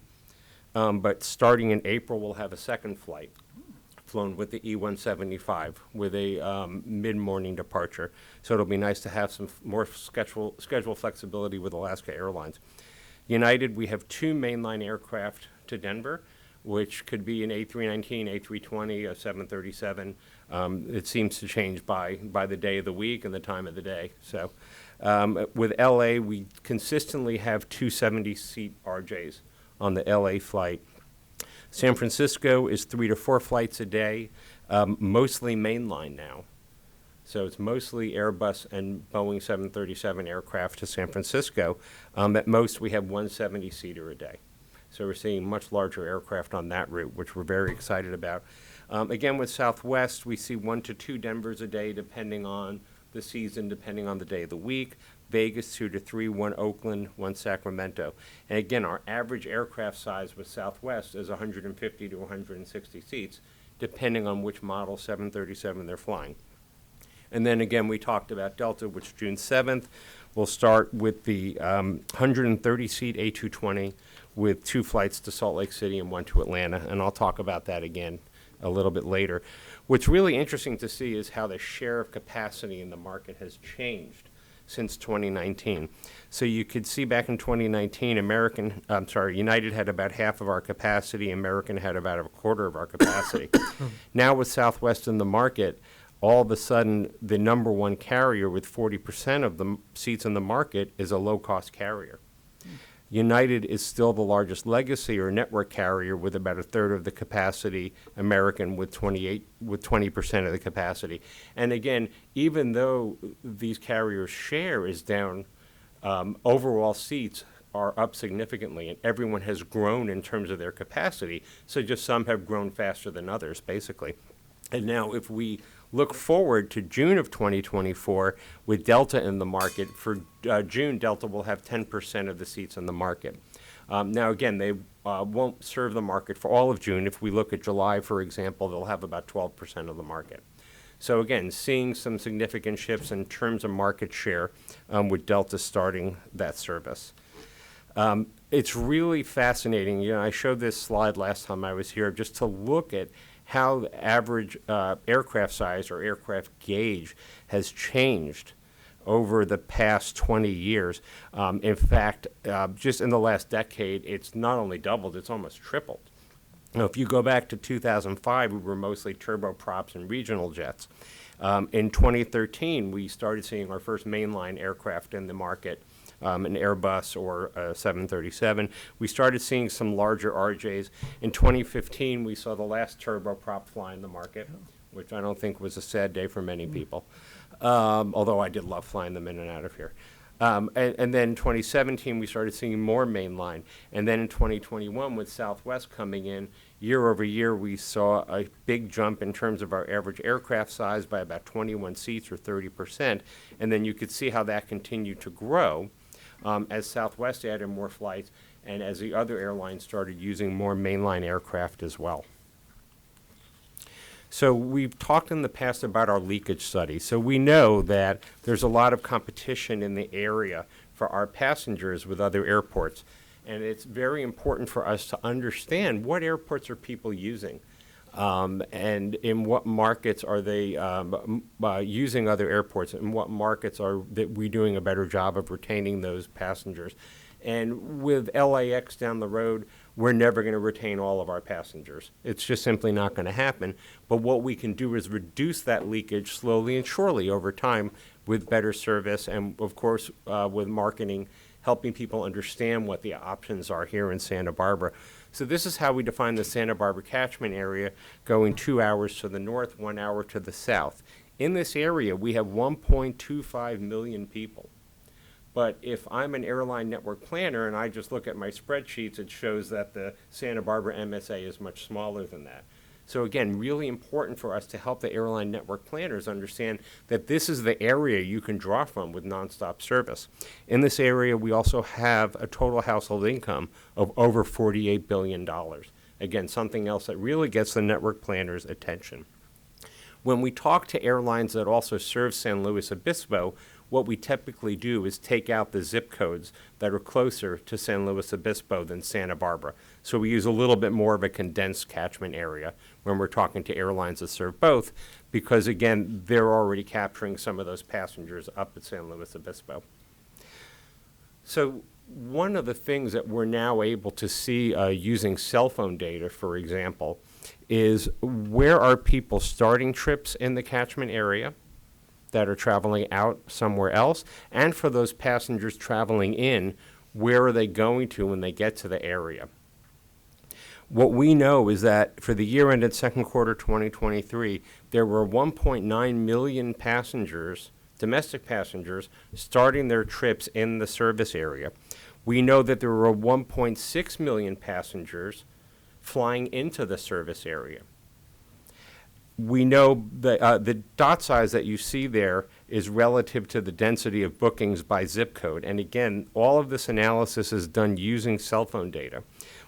Speaker 17: But starting in April, we'll have a second flight flown with the E-175 with a mid-morning departure. So it'll be nice to have some more schedule flexibility with Alaska Airlines. United, we have 2 mainline aircraft to Denver, which could be an A319, A320, a 737. It seems to change by the day of the week and the time of the day. So with LA, we consistently have 2 70-seat RJs on the LA flight. San Francisco is 3 to 4 flights a day, mostly mainline now. So it's mostly Airbus and Boeing 737 aircraft to San Francisco. At most, we have 1 70-seater a day. So we're seeing much larger aircraft on that route, which we're very excited about. Again, with Southwest, we see 1 to 2 Denvers a day, depending on the season, depending on the day of the week. Vegas 2 to 3, 1 Oakland, 1 Sacramento. And again, our average aircraft size with Southwest is 150 to 160 seats, depending on which model 737 they're flying. And then again, we talked about Delta, which June 7th. We'll start with the 130-seat A220 with 2 flights to Salt Lake City and 1 to Atlanta. And I'll talk about that again a little bit later. What's really interesting to see is how the share of capacity in the market has changed since 2019. So you could see back in 2019, United had about half of our capacity, American had about a quarter of our capacity. Now with Southwest in the market, all of a sudden the number 1 carrier with 40% of the seats in the market is a low-cost carrier. United is still the largest legacy or network carrier with about a third of the capacity, American with 20% of the capacity. And again, even though these carriers' share is down, overall seats are up significantly, and everyone has grown in terms of their capacity. So just some have grown faster than others, basically. And now if we look forward to June of 2024 with Delta in the market, for June, Delta will have 10% of the seats in the market. Now, again, they won't serve the market for all of June. If we look at July, for example, they'll have about 12% of the market. So again, seeing some significant shifts in terms of market share with Delta starting that service. It's really fascinating. You know, I showed this slide last time I was here just to look at how the average aircraft size or aircraft gauge has changed over the past 20 years. In fact, just in the last decade, it's not only doubled, it's almost tripled. Now, if you go back to 2005, we were mostly turboprops and regional jets. In 2013, we started seeing our first mainline aircraft in the market, an Airbus or a 737. We started seeing some larger RJs. In 2015, we saw the last turboprop fly in the market, which I don't think was a sad day for many people, although I did love flying them in and out of here. And then in 2017, we started seeing more mainline. And then in 2021, with Southwest coming in, year over year, we saw a big jump in terms of our average aircraft size by about 21 seats or 30%. And then you could see how that continued to grow as Southwest added more flights and as the other airlines started using more mainline aircraft as well. So we've talked in the past about our leakage study. So we know that there's a lot of competition in the area for our passengers with other airports. And it's very important for us to understand what airports are people using and in what markets are they using other airports, and what markets are that we doing a better job of retaining those passengers. And with LAX down the road, we're never going to retain all of our passengers. It's just simply not going to happen. But what we can do is reduce that leakage slowly and surely over time with better service and, of course, with marketing, helping people understand what the options are here in Santa Barbara. So this is how we define the Santa Barbara catchment area, going 2 hours to the north, 1 hour to the south. In this area, we have 1.25 million people. But if I'm an airline network planner and I just look at my spreadsheets, it shows that the Santa Barbara MSA is much smaller than that. So again, really important for us to help the airline network planners understand that this is the area you can draw from with nonstop service. In this area, we also have a total household income of over $48 billion. Again, something else that really gets the network planners' attention. When we talk to airlines that also serve San Luis Obispo, what we typically do is take out the zip codes that are closer to San Luis Obispo than Santa Barbara. So we use a little bit more of a condensed catchment area when we're talking to airlines that serve both, because again, they're already capturing some of those passengers up at San Luis Obispo. So one of the things that we're now able to see using cell phone data, for example, is where are people starting trips in the catchment area that are traveling out somewhere else, and for those passengers traveling in, where are they going to when they get to the area? What we know is that for the year ended second quarter 2023, there were 1.9 million passengers, domestic passengers, starting their trips in the service area. We know that there were 1.6 million passengers flying into the service area. We know that the dot size that you see there is relative to the density of bookings by zip code. And again, all of this analysis is done using cell phone data.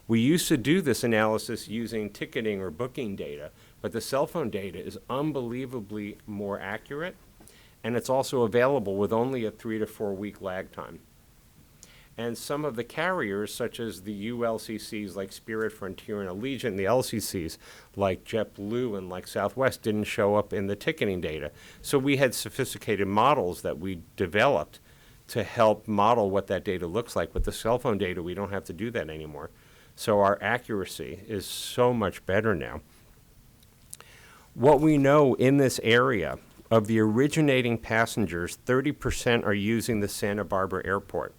Speaker 17: We used to do this analysis using ticketing or booking data, but the cell phone data is unbelievably more accurate, and it's also available with only a 3 to 4 week lag time. And some of the carriers, such as the ULCCs like Spirit, Frontier, and Allegiant, the LCCs like JetBlue and like Southwest, didn't show up in the ticketing data. So we had sophisticated models that we developed to help model what that data looks like. With the cell phone data, we don't have to do that anymore. So our accuracy is so much better now. What we know in this area, of the originating passengers, 30% are using the Santa Barbara airport.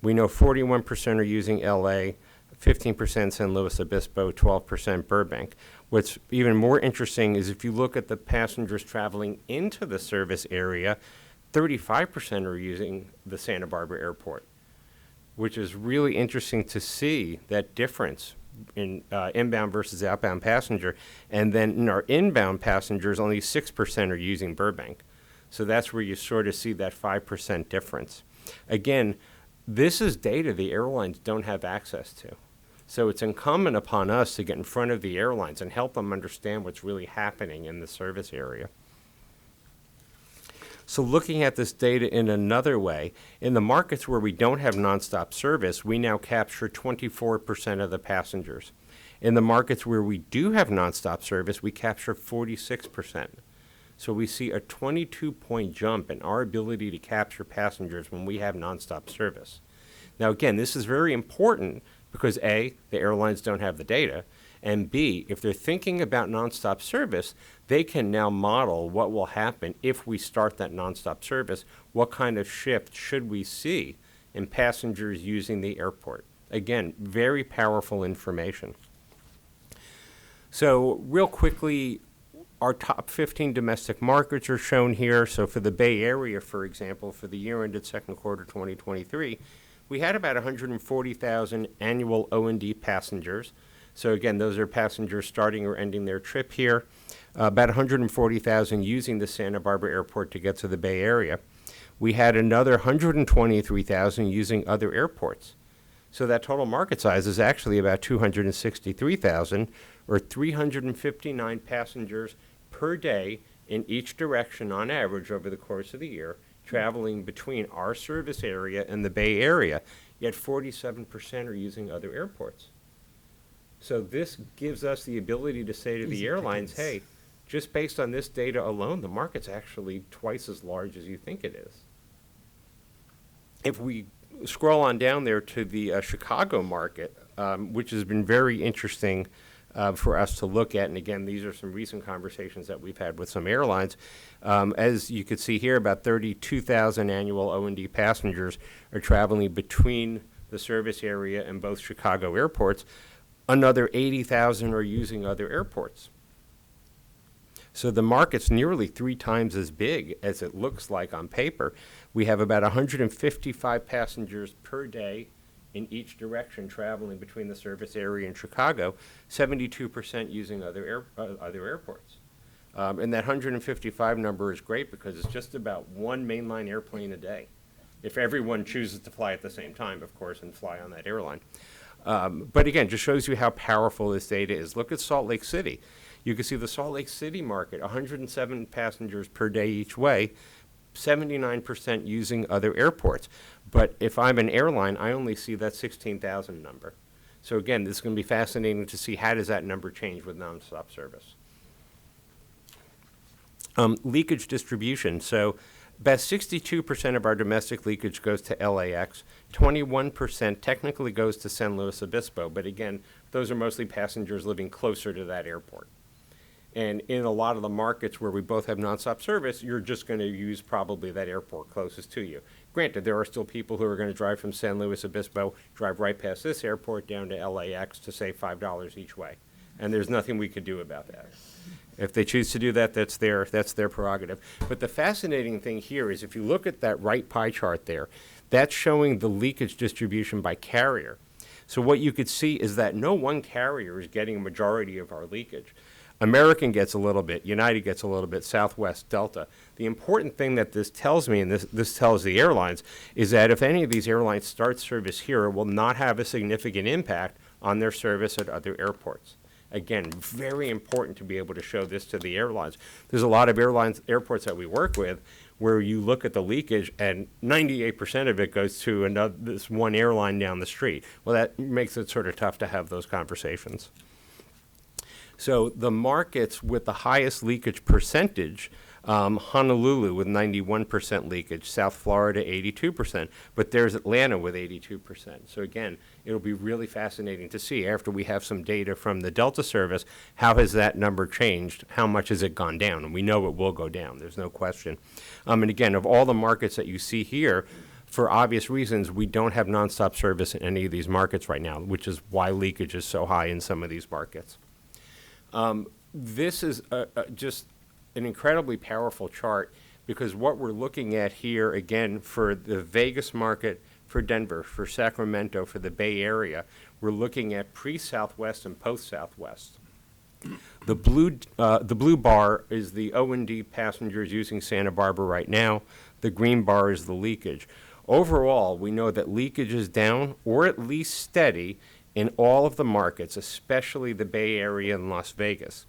Speaker 17: We know 41% are using LA, 15% San Luis Obispo, 12% Burbank. What's even more interesting is if you look at the passengers traveling into the service area, 35% are using the Santa Barbara airport, which is really interesting to see that difference in inbound versus outbound passenger. And then in our inbound passengers, only 6% are using Burbank. So that's where you sort of see that 5% difference. Again, this is data the airlines don't have access to. So it's incumbent upon us to get in front of the airlines and help them understand what's really happening in the service area. So looking at this data in another way, in the markets where we don't have nonstop service, we now capture 24% of the passengers. In the markets where we do have nonstop service, we capture 46%. So we see a 22-point jump in our ability to capture passengers when we have nonstop service. Now, again, this is very important because A, the airlines don't have the data, and B, if they're thinking about nonstop service, they can now model what will happen if we start that nonstop service. What kind of shift should we see in passengers using the airport? Again, very powerful information. So real quickly, our top 15 domestic markets are shown here. So for the Bay Area, for example, for the year ended second quarter 2023, we had about 140,000 annual O&D passengers. So again, those are passengers starting or ending their trip here. About 140,000 using the Santa Barbara airport to get to the Bay Area. We had another 123,000 using other airports. So that total market size is actually about 263,000, or 359 passengers per day in each direction on average over the course of the year, traveling between our service area and the Bay Area, yet 47% are using other airports. So this gives us the ability to say to the airlines, hey, just based on this data alone, the market's actually twice as large as you think it is. If we scroll on down there to the Chicago market, which has been very interesting for us to look at. And again, these are some recent conversations that we've had with some airlines. As you can see here, about 32,000 annual O&D passengers are traveling between the service area and both Chicago airports. Another 80,000 are using other airports. So the market's nearly 3 times as big as it looks like on paper. We have about 155 passengers per day in each direction traveling between the service area and Chicago, 72% using other airports. And that 155 number is great because it's just about 1 mainline airplane a day. If everyone chooses to fly at the same time, of course, and fly on that airline. But again, just shows you how powerful this data is. Look at Salt Lake City. You can see the Salt Lake City market, 107 passengers per day each way, 79% using other airports. But if I'm an airline, I only see that 16,000 number. So again, this is going to be fascinating to see how does that number change with nonstop service. Leakage distribution. So about 62% of our domestic leakage goes to LAX. 21% technically goes to San Luis Obispo. But again, those are mostly passengers living closer to that airport. And in a lot of the markets where we both have nonstop service, you're just going to use probably that airport closest to you. Granted, there are still people who are going to drive from San Luis Obispo, drive right past this airport down to LAX to save $5 each way. And there's nothing we could do about that. If they choose to do that, that's their prerogative. But the fascinating thing here is if you look at that right pie chart there, that's showing the leakage distribution by carrier. So what you could see is that no one carrier is getting a majority of our leakage. American gets a little bit, United gets a little bit, Southwest, Delta. The important thing that this tells me, and this tells the airlines, is that if any of these airlines start service here, it will not have a significant impact on their service at other airports. Again, very important to be able to show this to the airlines. There's a lot of airports that we work with where you look at the leakage and 98% of it goes to this one airline down the street. Well, that makes it sort of tough to have those conversations. So the markets with the highest leakage percentage, Honolulu with 91% leakage, South Florida 82%, but there's Atlanta with 82%. So again, it'll be really fascinating to see after we have some data from the Delta service, how has that number changed? How much has it gone down? And we know it will go down, there's no question. And again, of all the markets that you see here, for obvious reasons, we don't have nonstop service in any of these markets right now, which is why leakage is so high in some of these markets. This is just an incredibly powerful chart because what we're looking at here, again, for the Vegas market, for Denver, for Sacramento, for the Bay Area, we're looking at pre-Southwest and post-Southwest. The blue bar is the O&D passengers using Santa Barbara right now. The green bar is the leakage. Overall, we know that leakage is down or at least steady in all of the markets, especially the Bay Area and Las Vegas.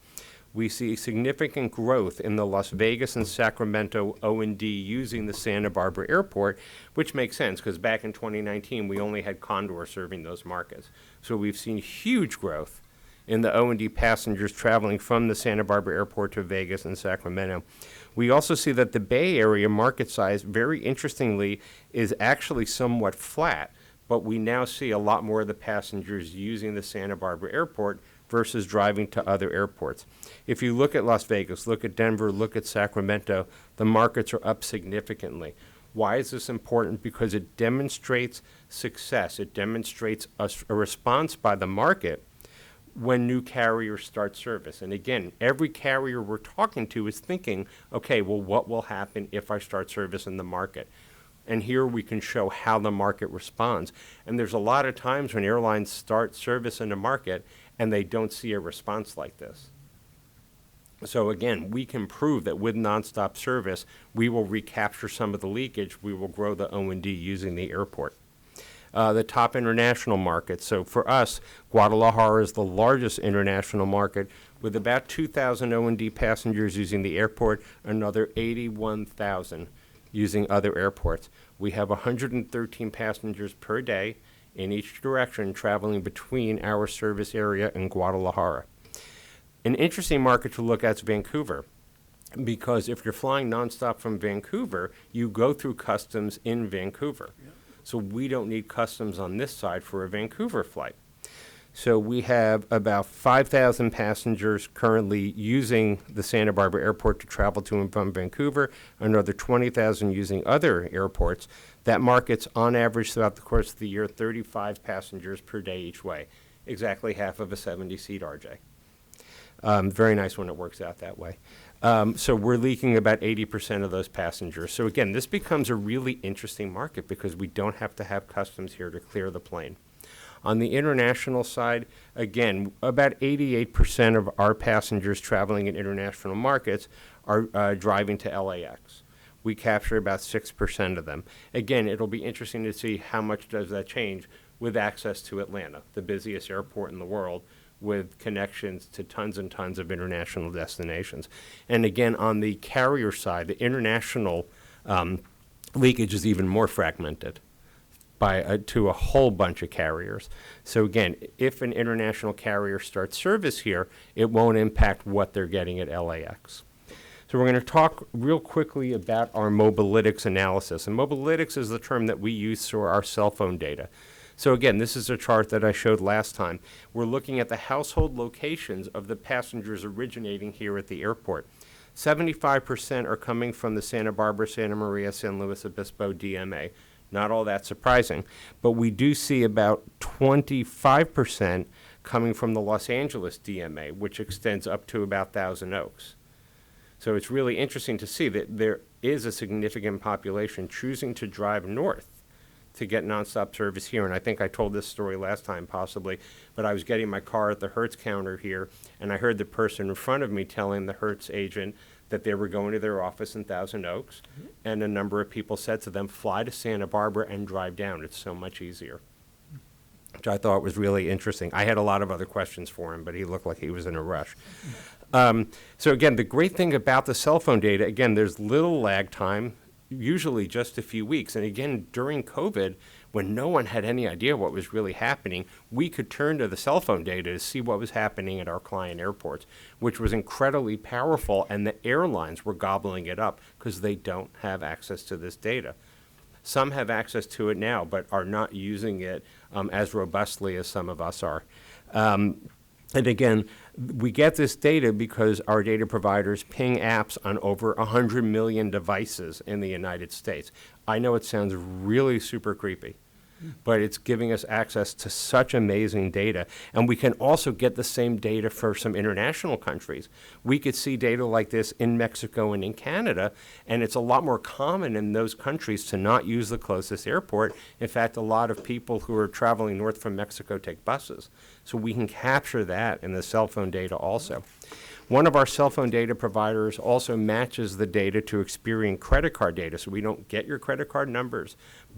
Speaker 17: We see significant growth in the Las Vegas and Sacramento O&D using the Santa Barbara Airport, which makes sense because back in 2019, we only had Condor serving those markets. So we've seen huge growth in the O&D passengers traveling from the Santa Barbara Airport to Vegas and Sacramento. We also see that the Bay Area market size, very interestingly, is actually somewhat flat, but we now see a lot more of the passengers using the Santa Barbara Airport versus driving to other airports. If you look at Las Vegas, look at Denver, look at Sacramento, the markets are up significantly. Why is this important? Because it demonstrates success. It demonstrates a response by the market when new carriers start service. And again, every carrier we're talking to is thinking, okay, well, what will happen if I start service in the market? And here we can show how the market responds. And there's a lot of times when airlines start service in a market and they don't see a response like this. So again, we can prove that with nonstop service, we will recapture some of the leakage. We will grow the O&D using the airport. The top international markets. So for us, Guadalajara is the largest international market with about 2,000 O&D passengers using the airport, another 81,000 using other airports. We have 113 passengers per day in each direction traveling between our service area and Guadalajara. An interesting market to look at is Vancouver, because if you're flying nonstop from Vancouver, you go through customs in Vancouver. So we don't need customs on this side for a Vancouver flight. So we have about 5,000 passengers currently using the Santa Barbara Airport to travel to and from Vancouver, another 20,000 using other airports. That market's on average throughout the course of the year 35 passengers per day each way, exactly half of a 70-seat RJ. Very nice when it works out that way. So we're leaking about 80% of those passengers. So again, this becomes a really interesting market because we don't have to have customs here to clear the plane. On the international side, again, about 88% of our passengers traveling in international markets are driving to LAX. We capture about 6% of them. Again, it'll be interesting to see how much does that change with access to Atlanta, the busiest airport in the world, with connections to tons and tons of international destinations. And again, on the carrier side, the international leakage is even more fragmented to a whole bunch of carriers. So again, if an international carrier starts service here, it won't impact what they're getting at LAX. So we're going to talk real quickly about our Mobalytics analysis. And Mobalytics is the term that we use for our cell phone data. So again, this is a chart that I showed last time. We're looking at the household locations of the passengers originating here at the airport. 75% are coming from the Santa Barbara, Santa Maria, San Luis Obispo DMA. Not all that surprising, but we do see about 25% coming from the Los Angeles DMA, which extends up to about Thousand Oaks. So it's really interesting to see that there is a significant population choosing to drive north to get nonstop service here. And I think I told this story last time possibly, but I was getting my car at the Hertz counter here, and I heard the person in front of me telling the Hertz agent that they were going to their office in Thousand Oaks, and a number of people said to them, fly to Santa Barbara and drive down. It's so much easier, which I thought was really interesting. I had a lot of other questions for him, but he looked like he was in a rush. So again, the great thing about the cell phone data, again, there's little lag time, usually just a few weeks. And again, during COVID, when no one had any idea what was really happening, we could turn to the cell phone data to see what was happening at our client airports, which was incredibly powerful, and the airlines were gobbling it up because they don't have access to this data. Some have access to it now, but are not using it as robustly as some of us are. And again, we get this data because our data providers ping apps on over 100 million devices in the United States. I know it sounds really super creepy, but it's giving us access to such amazing data. And we can also get the same data for some international countries. We could see data like this in Mexico and in Canada, and it's a lot more common in those countries to not use the closest airport. In fact, a lot of people who are traveling north from Mexico take buses. So we can capture that in the cell phone data also. One of our cell phone data providers also matches the data to Experian credit card data, so we don't get your credit card numbers,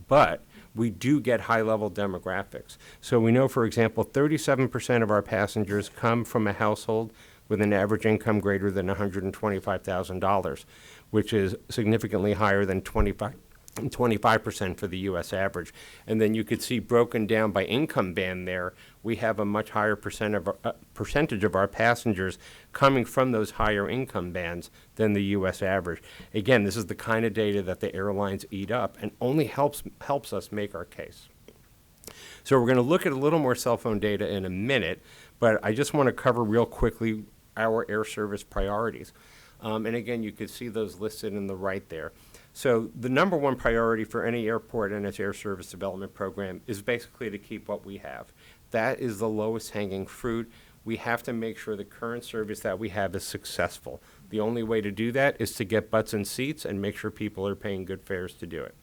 Speaker 17: but we do get high-level demographics. So we know, for example, 37% of our passengers come from a household with an average income greater than $125,000, which is significantly higher than 25% for the U.S. average. And then you could see broken down by income band there, we have a much higher percentage of our passengers coming from those higher income bands than the U.S. average. Again, this is the kind of data that the airlines eat up and only helps us make our case. So we're going to look at a little more cell phone data in a minute, but I just want to cover real quickly our air service priorities. And again, you can see those listed in the right there. So the number one priority for any airport and its air service development program is basically to keep what we have. That is the lowest hanging fruit. We have to make sure the current service that we have is successful. The only way to do that is to get butts in seats and make sure people are paying good fares to do it.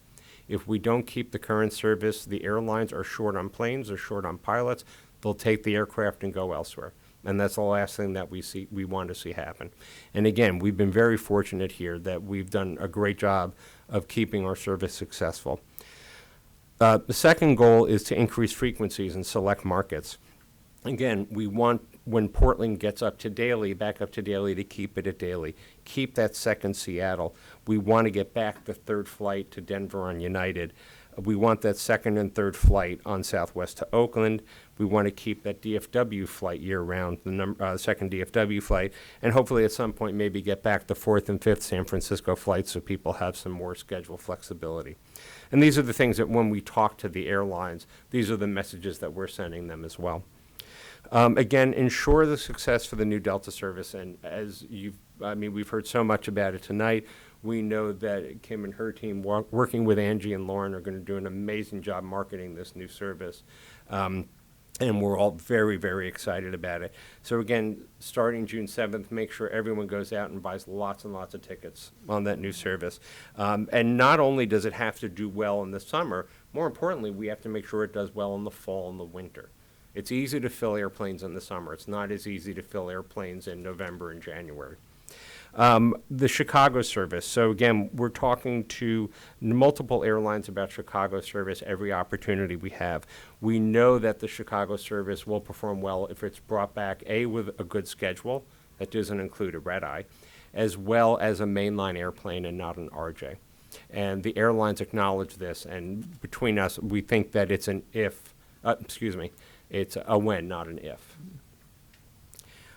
Speaker 17: If we don't keep the current service, the airlines are short on planes, they're short on pilots, they'll take the aircraft and go elsewhere. And that's the last thing that we want to see happen. And again, we've been very fortunate here that we've done a great job of keeping our service successful. The second goal is to increase frequencies in select markets. Again, we want when Portland gets up to daily, back up to daily, to keep it at daily. Keep that second Seattle. We want to get back the third flight to Denver on United. We want that second and third flight on Southwest to Oakland. We want to keep that DFW flight year-round, the second DFW flight, and hopefully at some point maybe get back the fourth and fifth San Francisco flights so people have some more schedule flexibility. And these are the things that when we talk to the airlines, these are the messages that we're sending them as well. Again, ensure the success for the new Delta service, and as we've heard so much about it tonight. We know that Kim and her team, working with Angie and Lauren, are going to do an amazing job marketing this new service. And we're all very, very excited about it. So again, starting June 7th, make sure everyone goes out and buys lots and lots of tickets on that new service. And not only does it have to do well in the summer, more importantly, we have to make sure it does well in the fall and the winter. It's easy to fill airplanes in the summer. It's not as easy to fill airplanes in November and January. The Chicago service. So again, we're talking to multiple airlines about Chicago service every opportunity we have. We know that the Chicago service will perform well if it's brought back, with a good schedule that doesn't include a red-eye, as well as a mainline airplane and not an RJ. And the airlines acknowledge this, and between us, we think that it's an it's a when, not an if.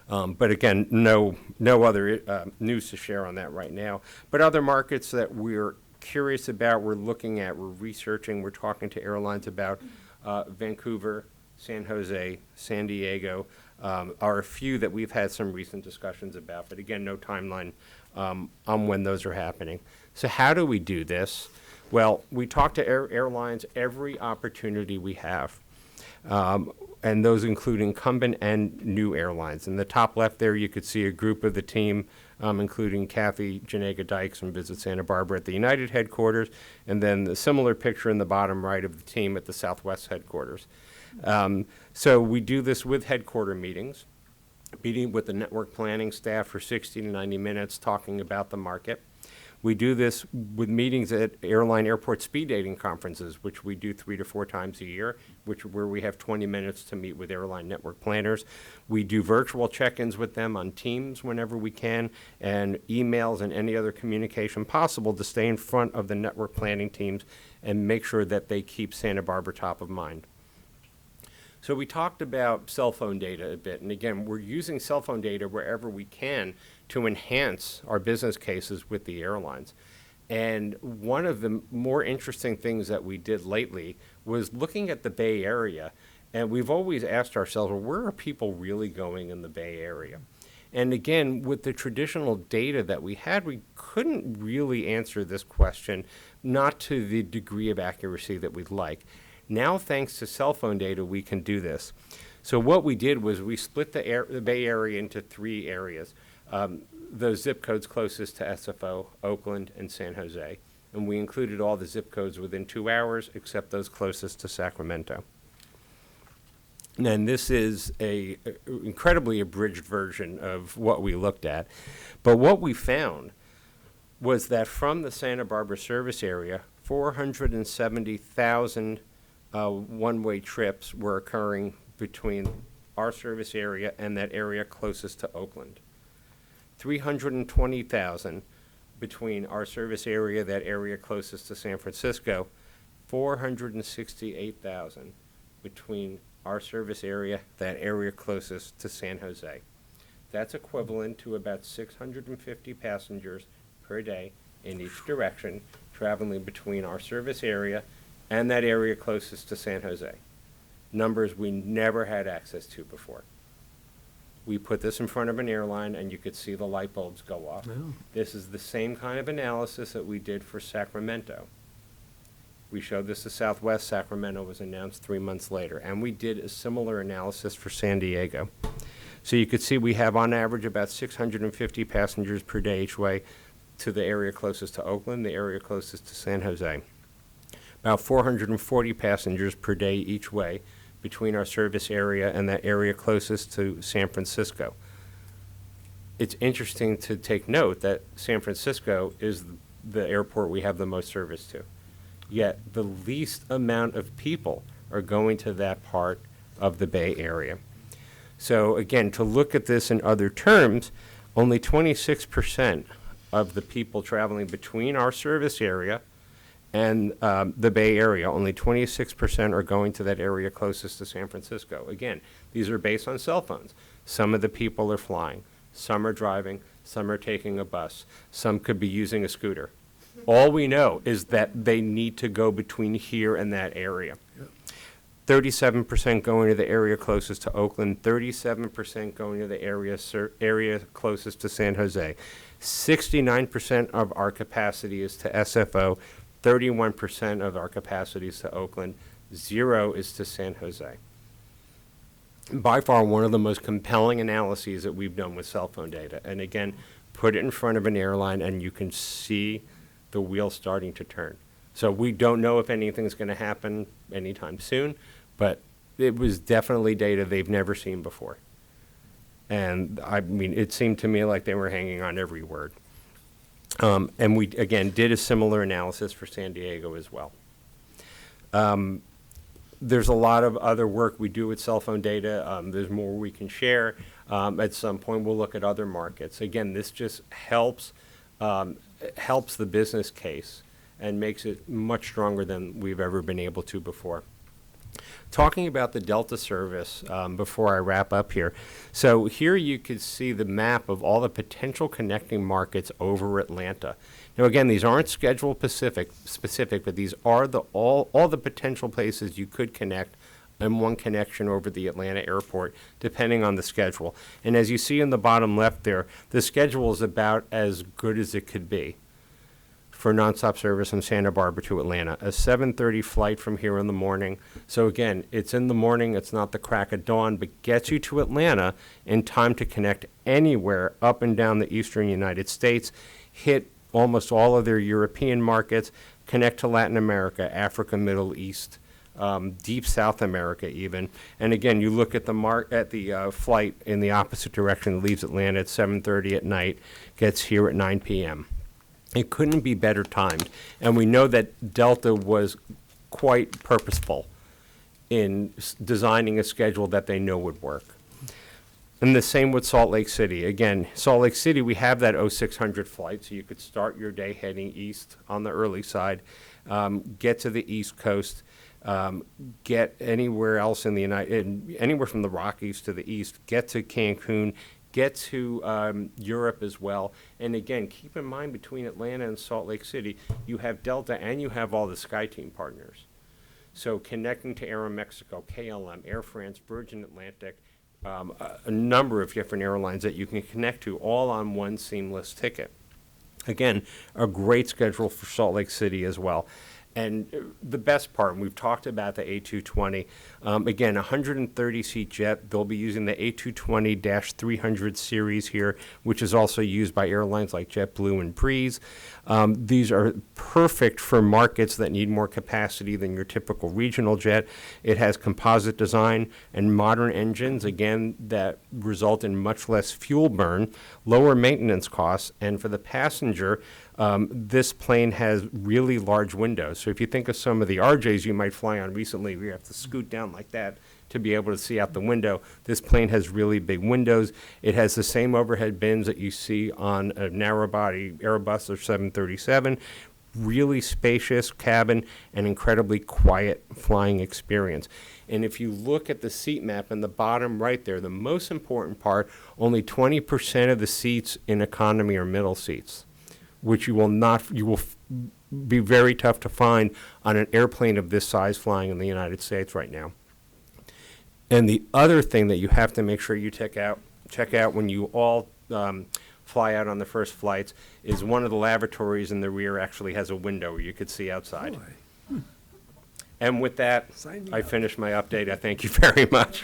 Speaker 17: But again, no other news to share on that right now. But other markets that we're curious about, we're looking at, we're researching, we're talking to airlines about Vancouver, San Jose, San Diego, are a few that we've had some recent discussions about. But again, no timeline on when those are happening. So how do we do this? Well, we talk to airlines every opportunity we have. And those include incumbent and new airlines. In the top left there, you could see a group of the team, including Kathy Janega Dykes from Visit Santa Barbara at the United headquarters, and then the similar picture in the bottom right of the team at the Southwest headquarters. So we do this with headquarter meetings, meeting with the network planning staff for 60 to 90 minutes, talking about the market. We do this with meetings at airport speed dating conferences, which we do 3 to 4 times a year, where we have 20 minutes to meet with airline network planners. We do virtual check-ins with them on Teams whenever we can, and emails and any other communication possible to stay in front of the network planning teams and make sure that they keep Santa Barbara top of mind. So we talked about cell phone data a bit, and again, we're using cell phone data wherever we can to enhance our business cases with the airlines. And one of the more interesting things that we did lately was looking at the Bay Area, and we've always asked ourselves, well, where are people really going in the Bay Area? And again, with the traditional data that we had, we couldn't really answer this question, not to the degree of accuracy that we'd like. Now, thanks to cell phone data, we can do this. So what we did was we split the Bay Area into 3 areas. Those zip codes closest to SFO, Oakland, and San Jose. And we included all the zip codes within 2 hours, except those closest to Sacramento. And this is a incredibly abridged version of what we looked at. But what we found was that from the Santa Barbara service area, 470,000 one-way trips were occurring between our service area and that area closest to Oakland. 320,000 between our service area, that area closest to San Francisco, 468,000 between our service area, that area closest to San Jose. That's equivalent to about 650 passengers per day in each direction, traveling between our service area and that area closest to San Jose. Numbers we never had access to before. We put this in front of an airline, and you could see the light bulbs go off.
Speaker 1: Oh.
Speaker 17: This is the same kind of analysis that we did for Sacramento. We showed this to Southwest. Sacramento was announced 3 months later, and we did a similar analysis for San Diego. So you could see we have on average about 650 passengers per day each way to the area closest to Oakland, the area closest to San Jose. About 440 passengers per day each way between our service area and that area closest to San Francisco. It's interesting to take note that San Francisco is the airport we have the most service to. Yet the least amount of people are going to that part of the Bay Area. So again, to look at this in other terms, only 26% of the people traveling between our service area and the Bay Area, only 26% are going to that area closest to San Francisco. Again, these are based on cell phones. Some of the people are flying, some are driving, some are taking a bus, some could be using a scooter. All we know is that they need to go between here and that area. 37% going to the area closest to Oakland, 37% going to the area closest to San Jose. 69% of our capacity is to SFO, 31% of our capacity is to Oakland, 0 is to San Jose. By far one of the most compelling analyses that we've done with cell phone data. And again, put it in front of an airline and you can see the wheel starting to turn. So we don't know if anything's going to happen anytime soon, but it was definitely data they've never seen before. And I mean, it seemed to me like they were hanging on every word. And we, again, did a similar analysis for San Diego as well. There's a lot of other work we do with cell phone data. There's more we can share. At some point, we'll look at other markets. Again, this just helps the business case and makes it much stronger than we've ever been able to before. Talking about the Delta service before I wrap up here. So here you could see the map of all the potential connecting markets over Atlanta. Now again, these aren't schedule specific, but these are all the potential places you could connect in one connection over the Atlanta airport, depending on the schedule. And as you see in the bottom left there, the schedule is about as good as it could be for nonstop service from Santa Barbara to Atlanta. A 7:30 flight from here in the morning. So again, it's in the morning, it's not the crack of dawn, but gets you to Atlanta in time to connect anywhere up and down the eastern United States, hit almost all of their European markets, connect to Latin America, Africa, Middle East, deep South America even. And again, you look at the flight in the opposite direction, leaves Atlanta at 7:30 at night, gets here at 9 p.m. It couldn't be better timed. And we know that Delta was quite purposeful in designing a schedule that they know would work. And the same with Salt Lake City. Again, Salt Lake City, we have that 0600 flight, so you could start your day heading east on the early side, get to the East Coast, get anywhere else in anywhere from the Rockies to the east, get to Cancun, get to Europe as well. And again, keep in mind between Atlanta and Salt Lake City, you have Delta and you have all the SkyTeam partners. So connecting to Aeromexico, KLM, Air France, Virgin Atlantic, a number of different airlines that you can connect to all on one seamless ticket. Again, a great schedule for Salt Lake City as well. And the best part, and we've talked about the A220, again, 130-seat jet. They'll be using the A220-300 series here, which is also used by airlines like JetBlue and Breeze. These are perfect for markets that need more capacity than your typical regional jet. It has composite design and modern engines, again, that result in much less fuel burn, lower maintenance costs, and for the passenger, this plane has really large windows. So if you think of some of the RJs you might fly on recently, where you have to scoot down like that to be able to see out the window, this plane has really big windows. It has the same overhead bins that you see on a narrow-body Airbus or 737. Really spacious cabin and incredibly quiet flying experience. And if you look at the seat map in the bottom right there, the most important part, only 20% of the seats in economy are middle seats, which you will be very tough to find on an airplane of this size flying in the United States right now. And the other thing that you have to make sure you check out when you all fly out on the first flights is one of the lavatories in the rear actually has a window where you could see outside. And with that, I finish my update. I thank you very much.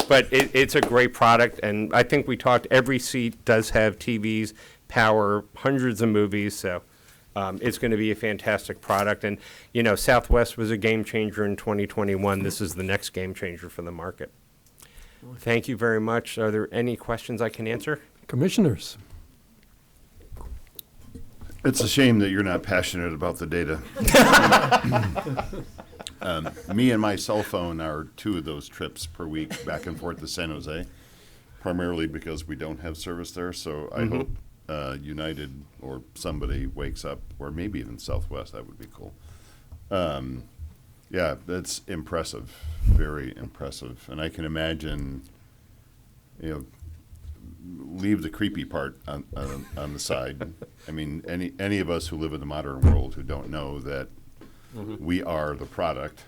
Speaker 17: But it's a great product, and I think we talked, every seat does have TVs, power, hundreds of movies, so it's going to be a fantastic product. And, you know, Southwest was a game changer in 2021. This is the next game changer for the market. Thank you very much. Are there any questions I can answer?
Speaker 1: Commissioners.
Speaker 6: It's a shame that you're not passionate about the data. Me and my cell phone are 2 of those trips per week back and forth to San Jose, primarily because we don't have service there. So I hope United or somebody wakes up, or maybe even Southwest. That would be cool. Yeah, that's impressive, very impressive. And I can imagine, leave the creepy part on the side. I mean, any of us who live in the modern world who don't know that we are the product,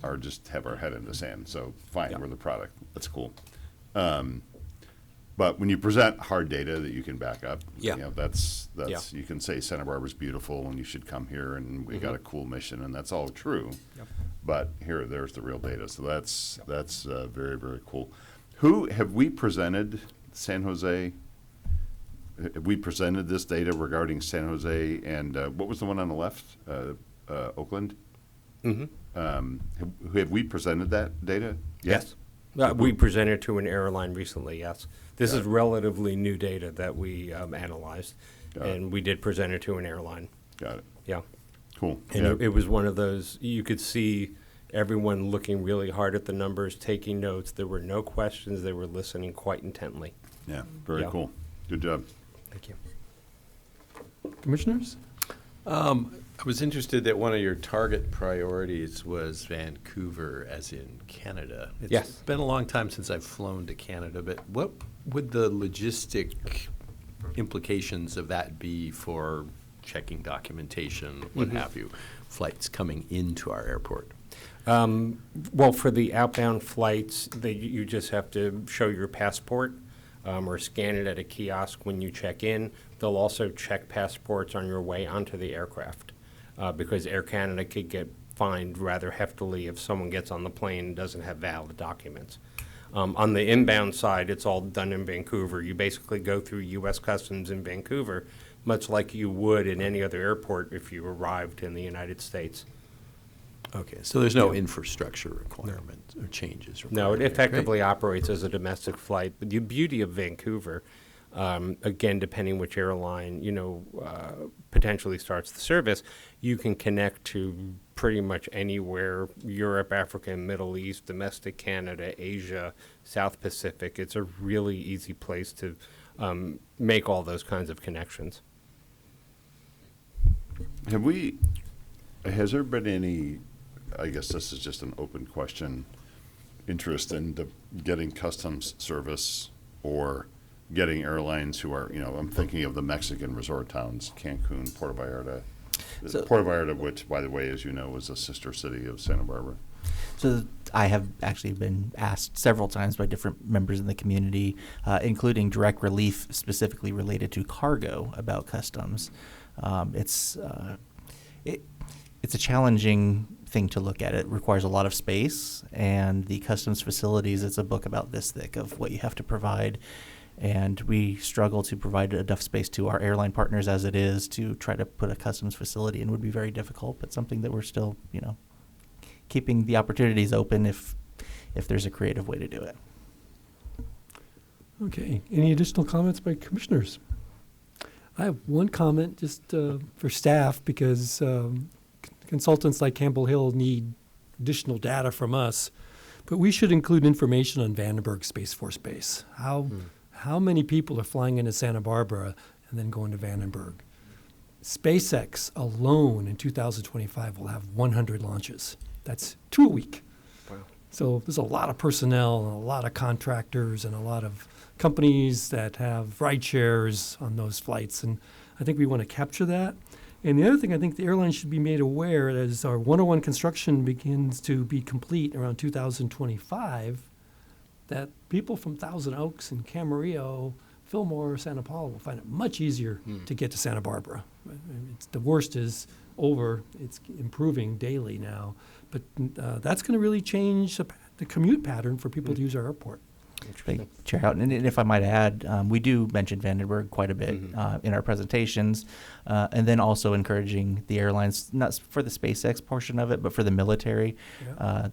Speaker 6: or just have our head in the sand. So fine, we're the product. That's cool. But when you present hard data that you can back up, that's you can say Santa Barbara's beautiful and you should come here and we got a cool mission, and that's all true. But there's the real data. So that's very, very cool. Who have we presented San Jose? Have we presented this data regarding San Jose and what was the one on the left? Oakland? Have we presented that data?
Speaker 17: Yes. We presented to an airline recently, yes. This is relatively new data that we analyzed, and we did present it to an airline.
Speaker 6: Got it.
Speaker 17: Yeah.
Speaker 6: Cool.
Speaker 17: And it was one of those, you could see everyone looking really hard at the numbers, taking notes. There were no questions. They were listening quite intently.
Speaker 6: Yeah, very cool. Good job.
Speaker 17: Thank you.
Speaker 1: Commissioners?
Speaker 9: I was interested that one of your target priorities was Vancouver, as in Canada. It's been a long time since I've flown to Canada, but what would the logistic implications of that be for checking documentation, what have you, flights coming into our airport?
Speaker 17: Well, for the outbound flights, you just have to show your passport or scan it at a kiosk when you check in. They'll also check passports on your way onto the aircraft because Air Canada could get fined rather heftily if someone gets on the plane and doesn't have valid documents. On the inbound side, it's all done in Vancouver. You basically go through U.S. Customs in Vancouver, much like you would in any other airport if you arrived in the United States.
Speaker 9: Okay, so there's no infrastructure requirement or changes required.
Speaker 17: No, it
Speaker 9: there.
Speaker 17: effectively
Speaker 9: Great.
Speaker 17: operates as a domestic flight. But the beauty of Vancouver, again, depending which airline, potentially starts the service, you can connect to pretty much anywhere, Europe, Africa, Middle East, domestic Canada, Asia, South Pacific. It's a really easy place to make all those kinds of connections.
Speaker 6: Has there been any, I guess this is just an open question, interest in getting customs service or getting airlines who are, I'm thinking of the Mexican resort towns, Cancun, Puerto Vallarta. Puerto Vallarta, which, by the way, as you know, is a sister city of Santa Barbara.
Speaker 4: So I have actually been asked several times by different members in the community, including Direct Relief, specifically related to cargo, about customs. It's a challenging thing to look at. It requires a lot of space, and the customs facilities, it's a book about this thick of what you have to provide. And we struggle to provide enough space to our airline partners as it is to try to put a customs facility in would be very difficult, but something that we're still, keeping the opportunities open if there's a creative way to do it.
Speaker 1: Okay. Any additional comments by commissioners? I have one comment just for staff because consultants like Campbell Hill need additional data from us, but we should include information on Vandenberg Space Force Base. How many people are flying into Santa Barbara and then going to Vandenberg? SpaceX alone in 2025 will have 100 launches. That's 2 a week.
Speaker 17: Wow.
Speaker 1: So there's a lot of personnel and a lot of contractors and a lot of companies that have ride shares on those flights. And I think we want to capture that. And the other thing I think the airlines should be made aware as our 101 construction begins to be complete around 2025, that people from Thousand Oaks and Camarillo, Fillmore, Santa Paula will find it much easier to get to Santa Barbara. The worst is over. It's improving daily now. But that's going to really change the commute pattern for people to use our airport.
Speaker 4: Big Chair Houghton. And if I might add, we do mention Vandenberg quite a bit in our presentations, and then also encouraging the airlines, not for the SpaceX portion of it, but for the military.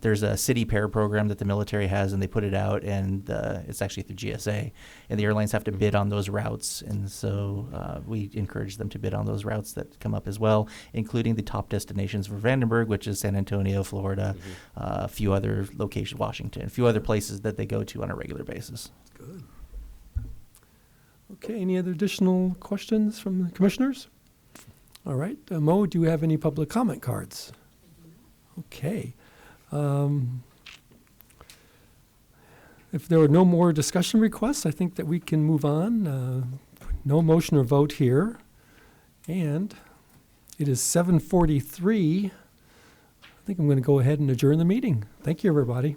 Speaker 4: There's a city pair program that the military has, and they put it out, and it's actually through GSA, and the airlines have to bid on those routes, and so we encourage them to bid on those routes that come up as well, including the top destinations for Vandenberg, which is San Antonio, Florida, a few other locations, Washington, a few other places that they go to on a regular basis.
Speaker 1: Good. Okay, any other additional questions from the commissioners? All right, Mo, do you have any public comment cards? Okay. If there are no more discussion requests, I think that we can move on. No motion or vote here. And it is 7:43. I think I'm going to go ahead and adjourn the meeting. Thank you, everybody.